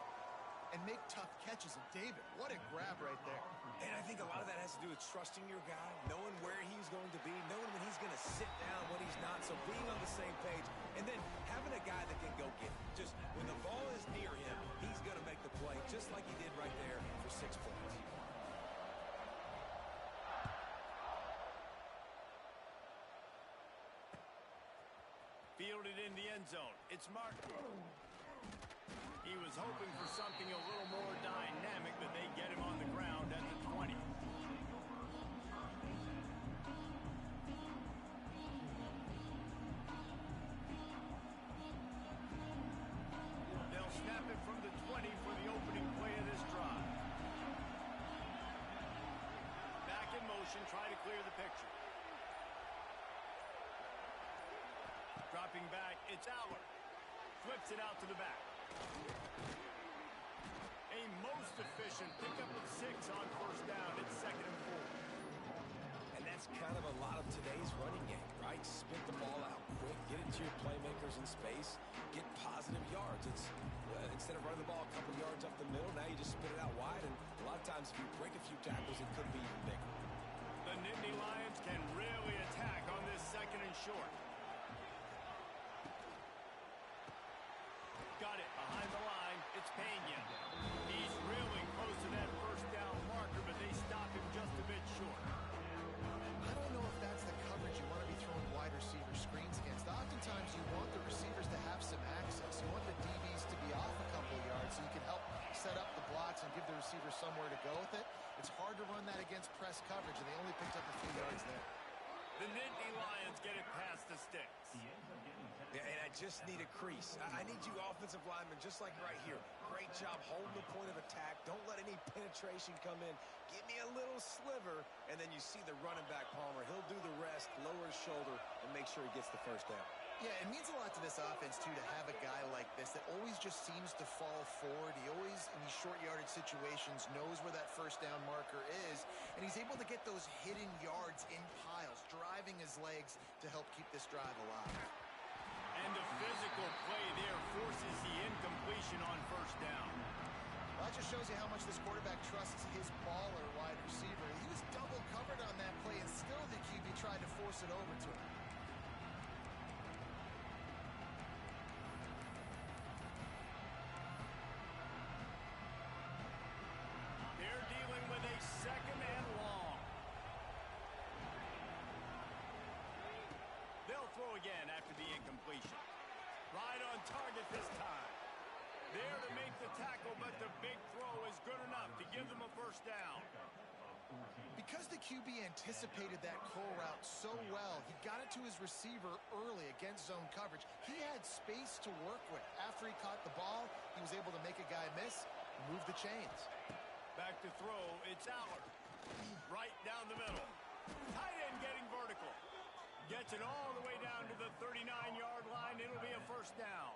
and make tough catches. And David, what a grab right there. And I think a lot of that has to do with trusting your guy, knowing where he's going to be, knowing when he's going to sit down, when he's not. So being on the same page, and then having a guy that can go get it. Just when the ball is near him, he's going to make the play, just like he did right there for 6 points. Fielded in the end zone. It's Martin. He was hoping for something a little more dynamic, but they get him on the ground at the 20. They'll snap it from the 20 for the opening play of this drive. Back in motion, try to clear the picture. Dropping back, it's Aller. Flips it out to the back. A most efficient pickup of 6 on first down. It's 2nd and 4. And that's kind of a lot of today's running game, right? Spit the ball out quick, get it to your playmakers in space, get positive yards. It's instead of running the ball a couple yards up the middle, now you just spit it out wide, and a lot of times if you break a few tackles, it could be even bigger. The Nittany Lions can really attack on this 2nd and short. Got it behind the line. It's Pena. He's really close to that first down marker, but they the Nittany Lions get it past the sticks. Yeah, and I just need a crease. I need you offensive linemen, just like right here. Great job holding the point of attack. Don't let any penetration come in. Give me a little sliver, and then you see the running back, Palmer. He'll do the rest, lower his shoulder, and make sure he gets the first down. Yeah, it means a lot to this offense, too, to have a guy like this that always just seems to fall forward. He always, in these short yardage situations, knows where that first down marker is, and he's able to get those hidden yards in piles, driving his legs to help keep this drive alive. And the physical play there forces the incompletion on first down. Well, that just shows you how much this quarterback trusts his baller wide receiver. He was double covered on that play, and still the QB tried to force it over to him. They're dealing with a second and long. They'll throw again after the incompletion. Right on target this time. There to make the tackle, but the big throw is good enough to give them a first down. Because the QB anticipated that curl route so well, he got it to his receiver early against zone coverage. He had space to work with. After he caught the ball, he was able to make a guy miss, move the chains. Back to throw, it's Aller. Right down the middle. Tight end getting vertical. Gets it all the way down to the 39-yard line. It'll be a first down.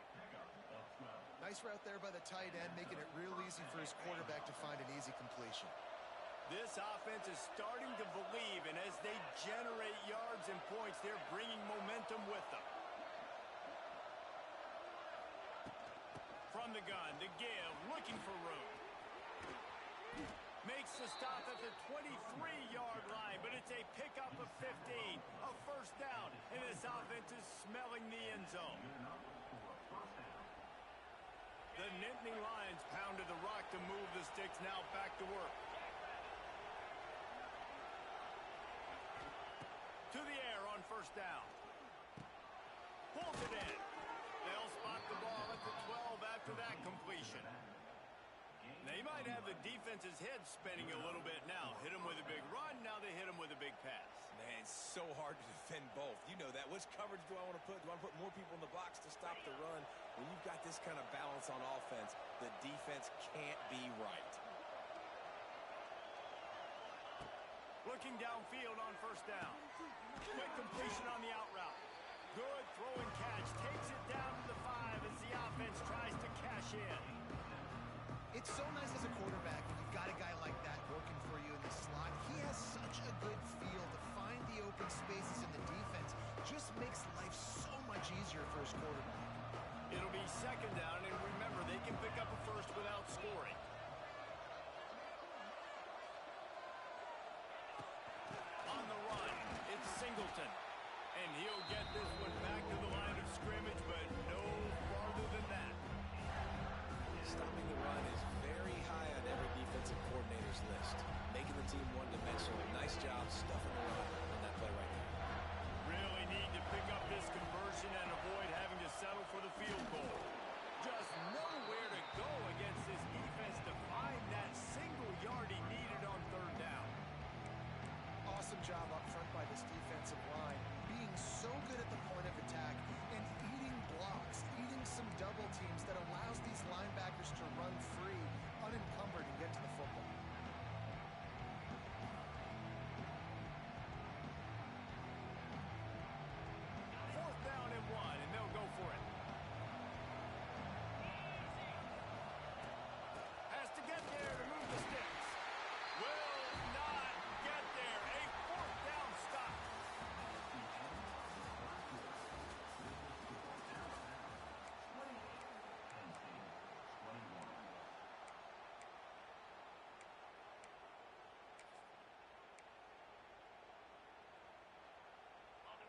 Nice route there by the tight end, making it real easy for his quarterback to find an easy completion. This offense is starting to believe, and as they generate yards and points, they're bringing momentum with them. From the gun, the give, looking for room. Makes the stop at the 23-yard line, but it's a pickup of 15. A first down, and this offense is smelling the end zone. The Nittany Lions pounded the rock to move the sticks, now back to work. To the air on first down. Pulls it in. They'll spot the ball at the 12 after that completion. Now, you might have the defense's head spinning a little bit now. Hit him with a big run, now they hit him with a big pass. Man, it's so hard to defend both. You know that. Which coverage do I want to put? Do I want to put more people in the box to stop the run? When you've got this kind of balance on offense, the defense can't be right. Looking downfield on first down. Quick completion on the out route. Good throw and catch. Takes it down to the 5 as the offense tries to cash in. It's so nice as a quarterback when you've got a guy like that working for you in the slot. He has such a good feel to find the open spaces in the defense. Just makes life so much easier for his quarterback. It'll be second down, and remember, they can pick up a first without scoring. On the run, it's Singleton. And he'll get this one back to the line of scrimmage, but no farther than that. Stopping the run is very high on every defensive coordinator's list. Making the team one-dimensional. Nice job stuffing the run on that play right there. Really need to pick up this conversion and avoid having to settle for the field goal. Just nowhere to go against this defense to find that single yard he needed on third down. Awesome job up front by this defensive line, being so good at the point of attack and eating blocks, eating some double teams that allows these linebackers to run free, unencumbered, and get to the football. Fourth down and 1, and they'll go for it. Has to get there to move the sticks. Will not get there. A fourth down stop.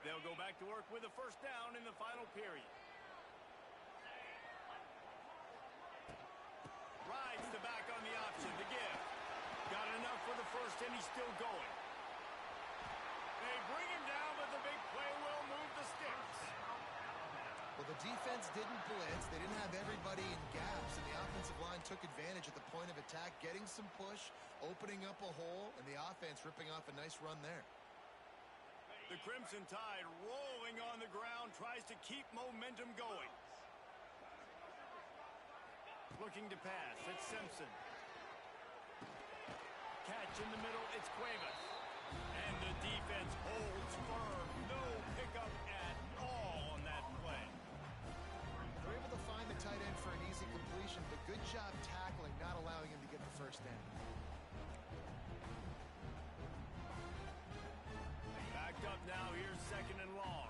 They'll go back to work with a first down in the final period. Rides the back on the option to give. Got enough for the first, and he's still going. They bring him down, but the big play will move the sticks. Well, the defense didn't blitz. They didn't have everybody in gaps, and the offensive line took advantage at the point of attack, getting some push, opening up a hole, and the offense ripping off a nice run there. The Crimson Tide rolling on the ground, tries to keep momentum going. Looking to pass, it's Simpson. Catch in the middle, it's Cuevas. And the defense holds firm. No pickup at all on that play. They're able to find the tight end for an easy completion, but good job tackling, not allowing him to get the first down. Backed up now, here's second and long.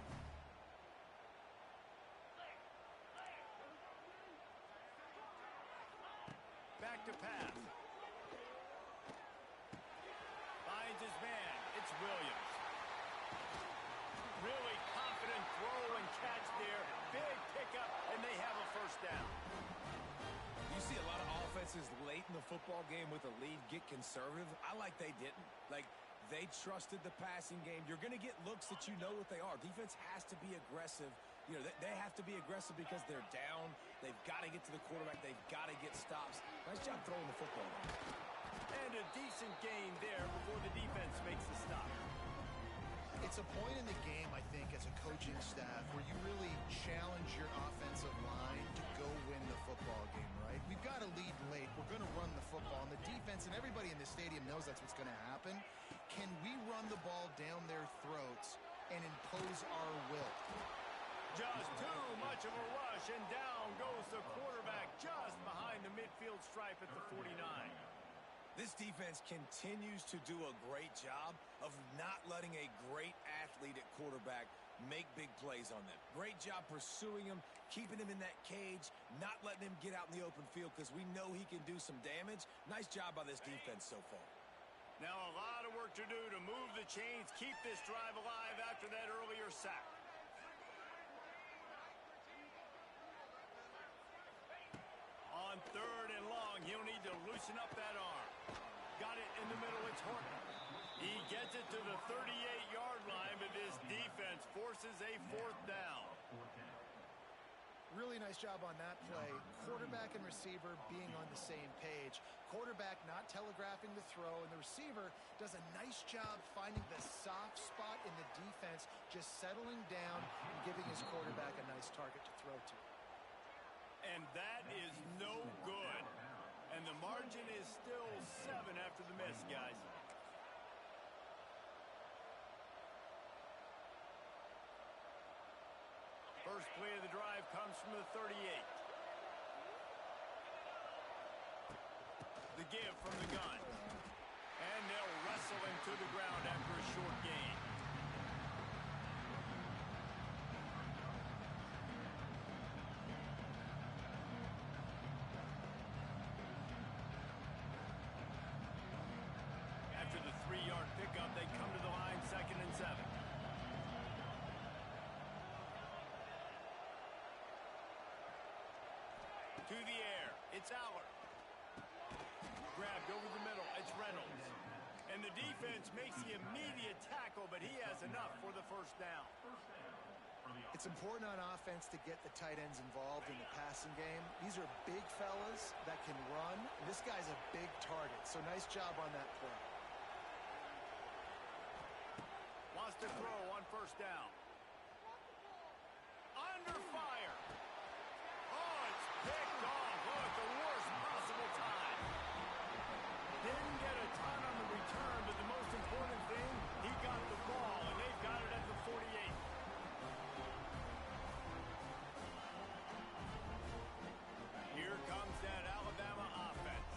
Back to pass. Finds his man. It's Williams. Really confident throw and catch there. Big pickup, and they have a first down. You see a lot of offenses late in the football game with a lead get conservative. I like they didn't. Like, they trusted the passing game. You're going to get looks that you know what they are. Defense has to be aggressive. You know, they have to be aggressive because they're down. They've got to get to the quarterback. They've got to get stops. Nice job throwing the football. And a decent gain there before the defense makes the stop. It's a point in the game, I think, as a coaching staff where you really challenge your offensive line to go win the football game, right? We've got to lead late. We're going to run the football. And the defense and everybody in the stadium knows that's what's going to happen. Can we run the ball down their throats and impose our will? Just too much of a rush, and down goes the quarterback just behind the midfield stripe at the 49. This defense continues to do a great job of not letting a great athlete at quarterback make big plays on them. Great job pursuing him, keeping him in that cage, not letting him get out in the open field because we know he can do some damage. Nice job by this defense so far. Now a lot of work to do to move the chains, keep this drive alive after that earlier sack. On third and long, he'll need to loosen up that arm. Got it in the middle, it's Horton. He gets it to the 38-yard line, but this defense forces a fourth down. Really nice job on that play. Quarterback and receiver being on the same page. Quarterback not telegraphing the throw, and the receiver does a nice job finding the soft spot in the defense, just settling down and giving his quarterback a nice target to throw to. And that is no good. And the margin is still 7 after the miss, guys. First play of the drive comes from the 38. The give from the gun. And they'll wrestle him to the ground after a short gain. After the 3-yard pickup, they come to the line, 2nd and 7. To the air, it's Aller. Grabbed over the middle, it's Reynolds. And the defense makes the immediate tackle, but he has enough for the first down. It's important on offense to get the tight ends involved in the passing game. These are big fellas that can run. This guy's a big target, so nice job on that play. Wants to throw on first down. Under fire. Oh, it's picked off. Oh, at the worst possible time. Didn't get a ton on the return, but the most important thing, he got the ball, and they've got it at the 48. Here comes that Alabama offense.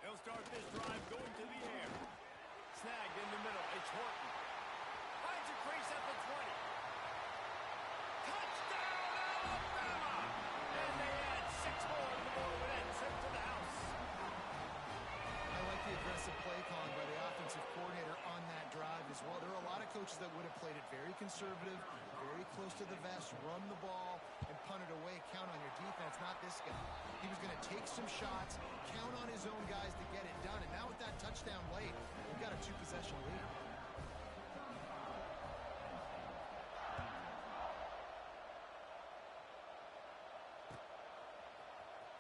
They'll start this drive going to the air. Snagged in the middle. It's Horton. Finds a crease at the 20. Touchdown, Alabama! And they add 6 more to the board with that trip to the house. I like the aggressive play calling by the offensive coordinator on that drive as well. There are a lot of coaches that would have played it very conservative, very close to the vest, run the ball, and punt it away. Count on your defense, not this guy. He was going to take some shots, count on his own guys to get it done. And now with that touchdown late, we've got a 2-possession lead.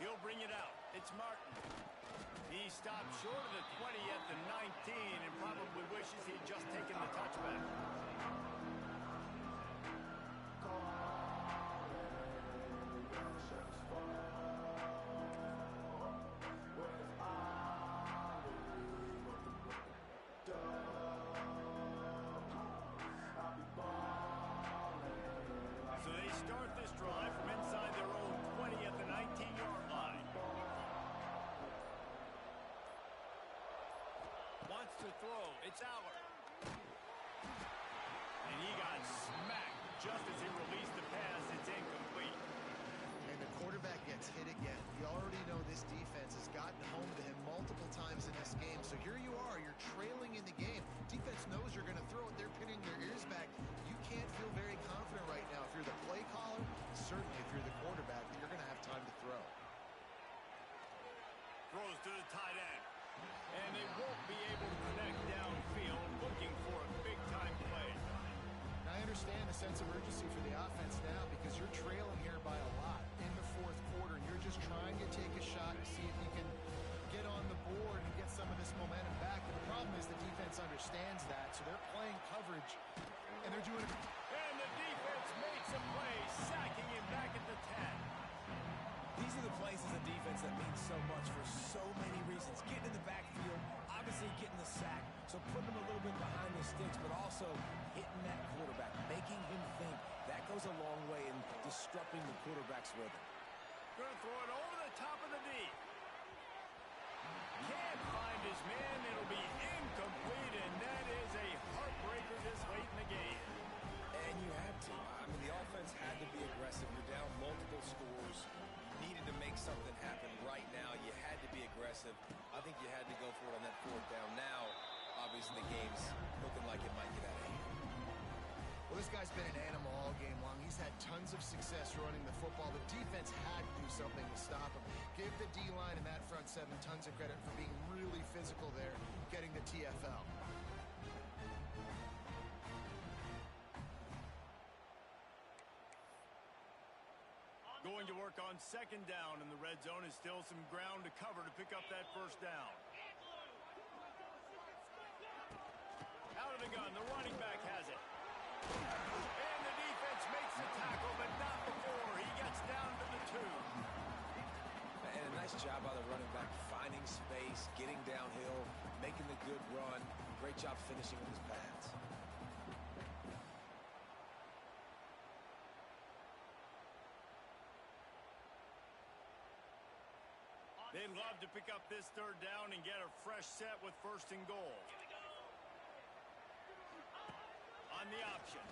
He'll bring it out. It's Martin. He stopped short of the 20 at the 19 and probably wishes he'd just taken the touchback. So they start this drive from inside their own 20 at the 19-yard line. Wants to throw. It's Aller. And he got smacked just as he released the pass. It's incomplete. And the quarterback gets hit again. You already know this defense has gotten home to him multiple times in this game. So here you are. You're trailing in the game. Defense knows you're going to throw it. They're pinning their ears back. You can't feel very confident right now if you're the play caller, certainly if you're the quarterback, that you're going to have time to throw. Throws to the tight end. And they won't be able to connect downfield, looking for a big-time play. Now, I understand the sense of urgency for the offense now because you're trailing here by a lot in the fourth quarter, and you're just trying to take a shot to see if you can get on the board and get some of this momentum back. But the problem is the defense understands that, so they're playing coverage, and they're doing it. And the defense makes a play, sacking him back at the 10. These are the plays as a defense that mean so much for so many reasons. Getting in the backfield, obviously getting the sack, so putting him a little bit behind the sticks, but also hitting that quarterback, making him think. That goes a long way in disrupting the quarterback's rhythm. Going to throw it over the top of the D. Can't find his man. It'll be incomplete, and that is a heartbreaker this late in the game. And you had to. I mean, the offense had to be aggressive. You're down multiple scores. You needed to make something happen right now. You had to be aggressive. I think you had to go for it on that fourth down. Now, obviously, the game's looking like it might get out of hand. Well, this guy's been an animal all game long. He's had tons of success running the football. The defense had to do something to stop him. Give the D-line and that front seven tons of credit for being really physical there, getting the TFL. Going to work on second down in the red zone. Is still some ground to cover to pick up that first down. Out of the gun, the running back has it. And the defense makes the tackle, but not before he gets down to the 2. And a nice job by the running back, finding space, getting downhill, making the good run. Great job finishing with his pads. They'd love to pick up this third down and get a fresh set with first and goal. On the option.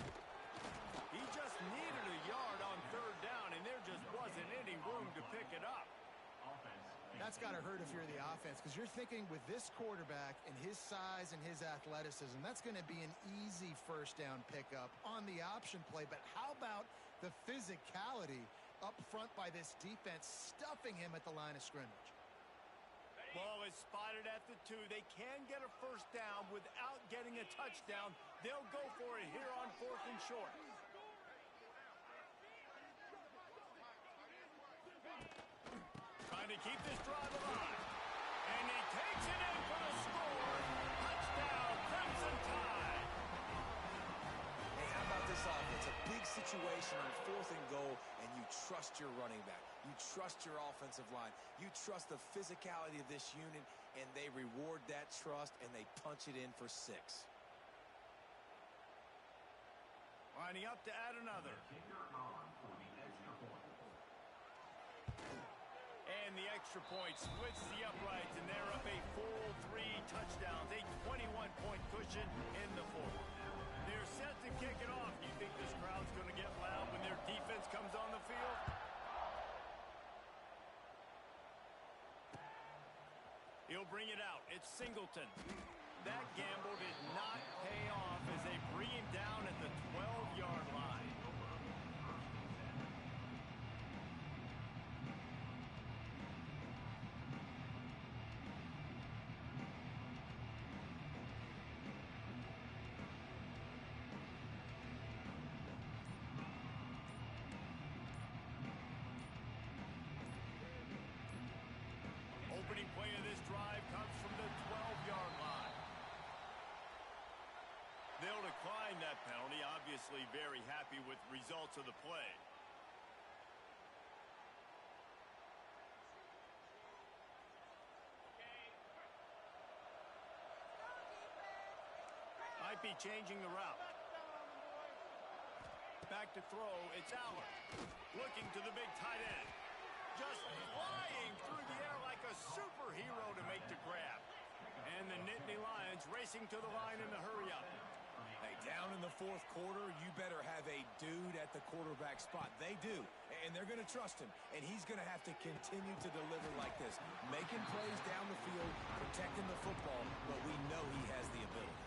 He just needed a yard on third down, and there just wasn't any room to pick it up. That's got to hurt if you're the offense, because you're thinking with this quarterback and his size and his athleticism, that's going to be an easy first down pickup on the option play. But how about the physicality up front by this defense, stuffing him at the line of scrimmage? Ball is spotted at the 2. They can get a first down without getting a touchdown. They'll go for it here on 4th and short. Trying to keep this drive alive. And he takes it in for the score. Touchdown, Crimson Tide. Hey, how about this offense? A big situation on 4th and goal, and you trust your running back. You trust your offensive line. You trust the physicality of this unit, and they reward that trust, and they punch it in for 6. Lining up to add another. And the extra point splits the uprights, and they're up a full 3 touchdowns, a 21-point cushion in the 4th. They're set to kick it off. You think this crowd's going to get loud when their defense comes on the field? He'll bring it out. It's Singleton. That gamble did not pay off as they bring him down at the 12-yard line. Opening play of this drive declined that penalty. Obviously very happy with the results of the play. Might be changing the route. Back to throw, it's Aller. Looking to the big tight end. Just flying through the air like a superhero to make the grab. And the Nittany Lions racing to the line in the hurry-up. Hey, down in the fourth quarter, you better have a dude at the quarterback spot. They do, and they're going to trust him. And he's going to have to continue to deliver like this. Making plays down the field, protecting the football, but we know he has the ability.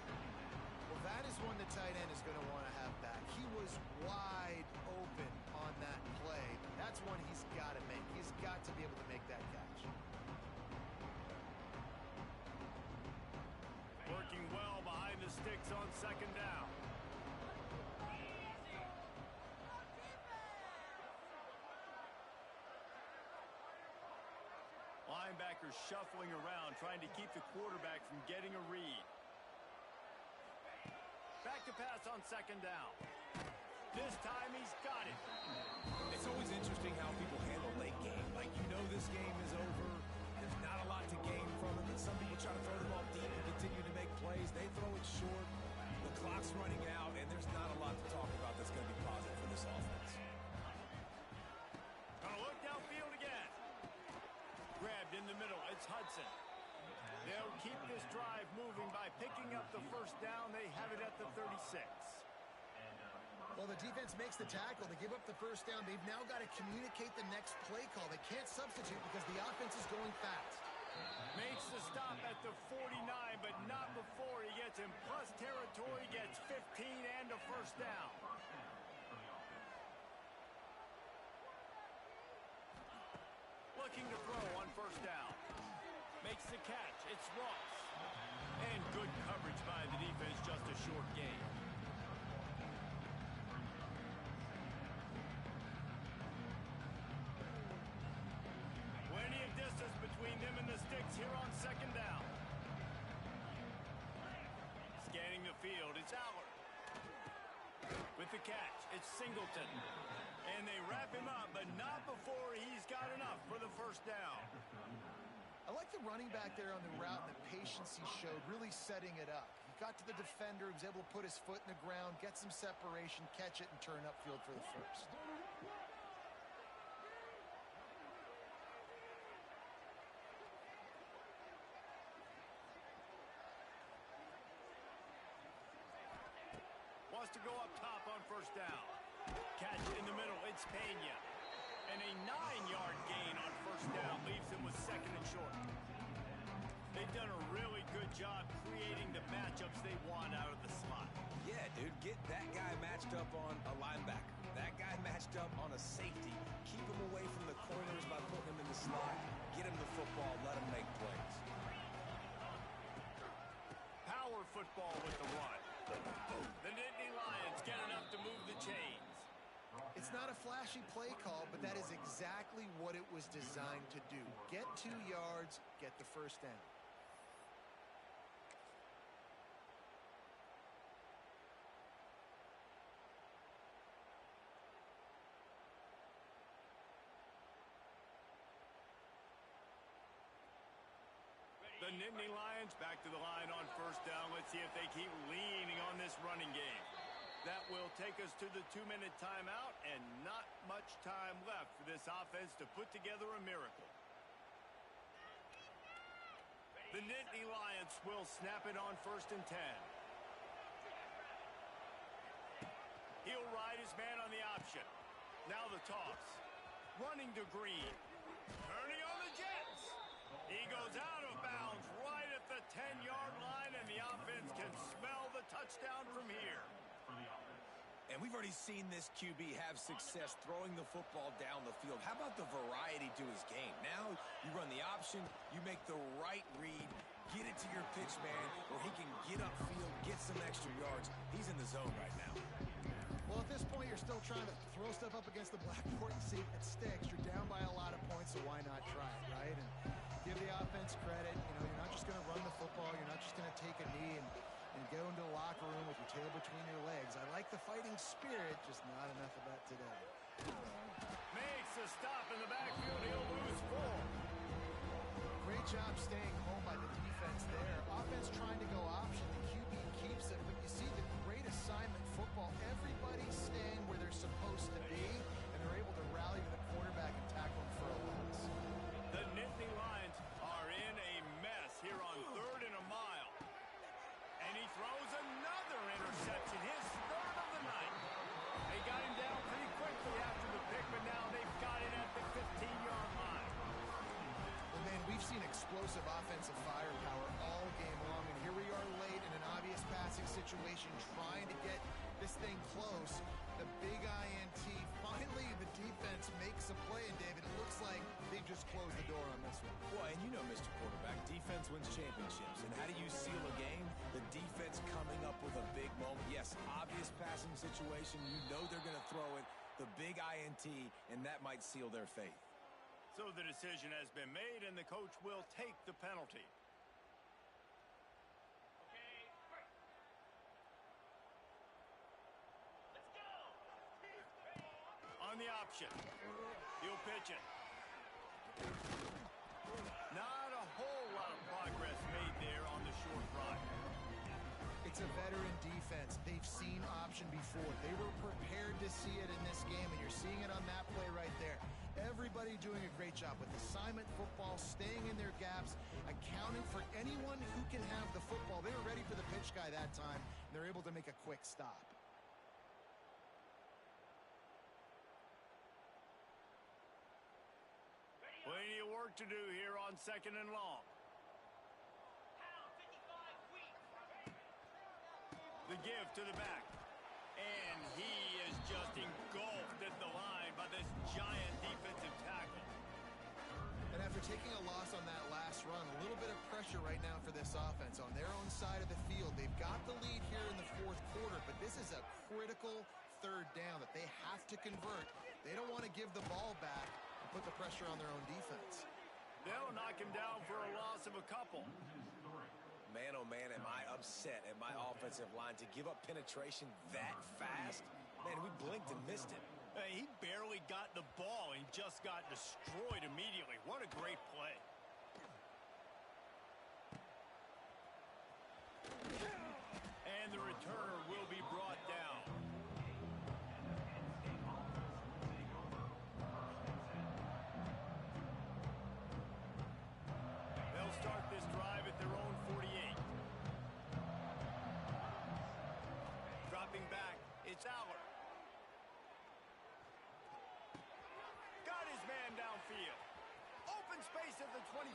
Well, that is one the tight end is going to want to have back. He was wide open on that play. That's one he's got to make. He's got to be able to make that catch. Working well behind the sticks on second down. Linebackers shuffling around, trying to keep the quarterback from getting a read. Back to pass on second down. This time he's got it. It's always interesting how people handle late game. Like, you know this game is over. There's not a lot to gain from it. But some people try to throw the ball deep and continue to make plays. They throw it short. The clock's running out, and there's not a lot to talk about that's going to be positive for this offense. Gonna look downfield again. Grabbed in the middle. It's Hudson. They'll keep this drive moving by picking up the first down. They have it at the 36. Well, the defense makes the tackle. They give up the first down. They've now got to communicate the next play call. They can't substitute because the offense is going fast. Makes the stop at the 49, but not before he gets in plus territory, gets 15 and a first down. Looking to throw on first down. Makes the catch. It's Ross. And good coverage by the defense, just a short gain. Plenty of distance between them and the sticks here on second down. Scanning the field, it's Aller. With the catch, it's Singleton. And they wrap him up, but not before he's got enough for the first down. I like the running back there on the route and the patience he showed, really setting it up. He got to the defender, he was able to put his foot in the ground, get some separation, catch it, and turn upfield for the first. Wants to go up top on first down. Catch in the middle, it's Pena. And a 9-yard gain on first down leaves him with second and short. They've done a really good job creating the matchups they want out of the slot. Yeah, dude, get that guy matched up on a linebacker. That guy matched up on a safety. Keep him away from the corners by putting him in the slot. Get him the football, let him make plays. Power football with the run. The Nittany Lions get enough to move the chains. It's not a flashy play call, but that is exactly what it was designed to do. Get 2 yards, get the first down. The Nittany Lions back to the line on first down. Let's see if they keep leaning on this running game. That will take us to the 2-minute timeout, and not much time left for this offense to put together a miracle. The Nittany Lions will snap it on first and 10. He'll ride his man on the option. Now the toss. Running to Green. Turning on the Jets. He goes out of bounds right at the 10-yard line, and the offense can smell the touchdown from here. And we've already seen this QB have success throwing the football down the field. How about the variety to his game? Now you run the option, you make the right read, get it to your pitch man, where he can get upfield, get some extra yards. He's in the zone right now. Well, at this point, you're still trying to throw stuff up against the blackboard and see if it sticks. You're down by a lot of points, so why not try it, right? And give the offense credit. You know, you're not just going to run the football. You're not just going to take a knee and and go into the locker room with your tail between your legs. I like the fighting spirit, just not enough of that today. Makes a stop in the backfield. He'll lose 4. Great job staying home by the defense there. Offense trying to go option. The QB keeps it, but you see the great assignment football. Everybody's staying where they're supposed to be, and they're able to rally to the quarterback and tackle him for a loss. The Nittany Lions are in a mess here on 3rd and a mile. And he throws another interception, his 3rd of the night. They got him down pretty quickly after the pick, but now they've got it at the 15-yard line. Well, man, we've seen explosive offensive firepower all game long, and here we are late in an obvious passing situation trying to get this thing close. The big INT. Finally, the defense makes a play, and David, it looks like they just closed the door on this one. Well, and you know, Mr. Quarterback, defense wins championships. And how do you seal a game? The defense coming up with a big moment. Yes, obvious passing situation. You know they're going to throw it. The big INT, and that might seal their fate. So the decision has been made, and the coach will take the penalty. On the option. He'll pitch it. Not a whole lot of progress made there on the short run. It's a veteran defense. They've seen option before. They were prepared to see it in this game, and you're seeing it on that play right there. Everybody doing a great job with assignment football, staying in their gaps, accounting for anyone who can have the football. They were ready for the pitch guy that time, and they're able to make a quick stop. Plenty of work to do here on 2nd and long. The give to the back. And he is just engulfed at the line by this giant defensive tackle. And after taking a loss on that last run, a little bit of pressure right now for this offense on their own side of the field. They've got the lead here in the 4th quarter, but this is a critical 3rd down that they have to convert. They don't want to give the ball back and put the pressure on their own defense. They'll knock him down for a loss of a couple. Man, oh man, am I upset at my offensive line to give up penetration that fast? Man, we blinked and missed it. He barely got the ball and just got destroyed immediately. What a great play. And the returner will be brought down. They'll start this drive at their own 48. Dropping back, it's Aller. Got his man downfield. Open space at the 25.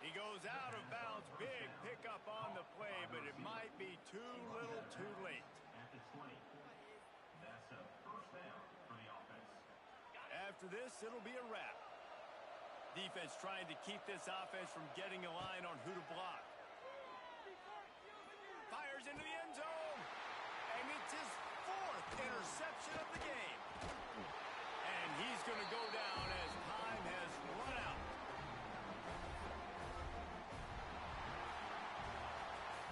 He goes out of bounds. Big pickup on the play, but it might be too little too late. At the 20. That's a first down for the offense. After this, it'll be a wrap. Defense trying to keep this offense from getting a line on who to block. Fires into the end zone. And it's his 4th interception of the game. And he's going to go down as time has run out.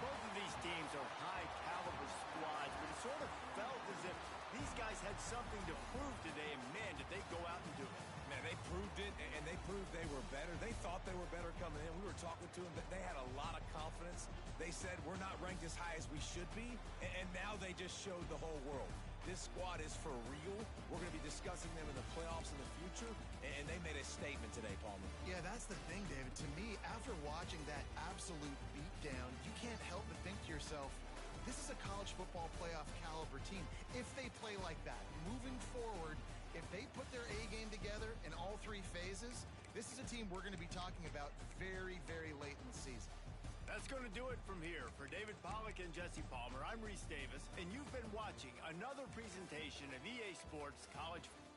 Both of these teams are high-caliber squads, but it sort of felt as if these guys had something to prove today, and man, did they go out and do it. Man, they proved it, and they proved they were better. They thought they were better coming in. We were talking to them, but they had a lot of confidence. They said, we're not ranked as high as we should be, and now they just showed the whole world. This squad is for real. We're going to be discussing them in the playoffs in the future, and they made a statement today, Palmer. Yeah, that's the thing, David. To me, after watching that absolute beatdown, you can't help but think to yourself, this is a college football playoff caliber team. If they play like that, moving forward, if they put their A game together in all 3 phases, this is a team we're going to be talking about very, very late in the season. That's going to do it from here. For David Pollack and Jesse Palmer, I'm Reese Davis, and you've been watching another presentation of EA Sports College Football.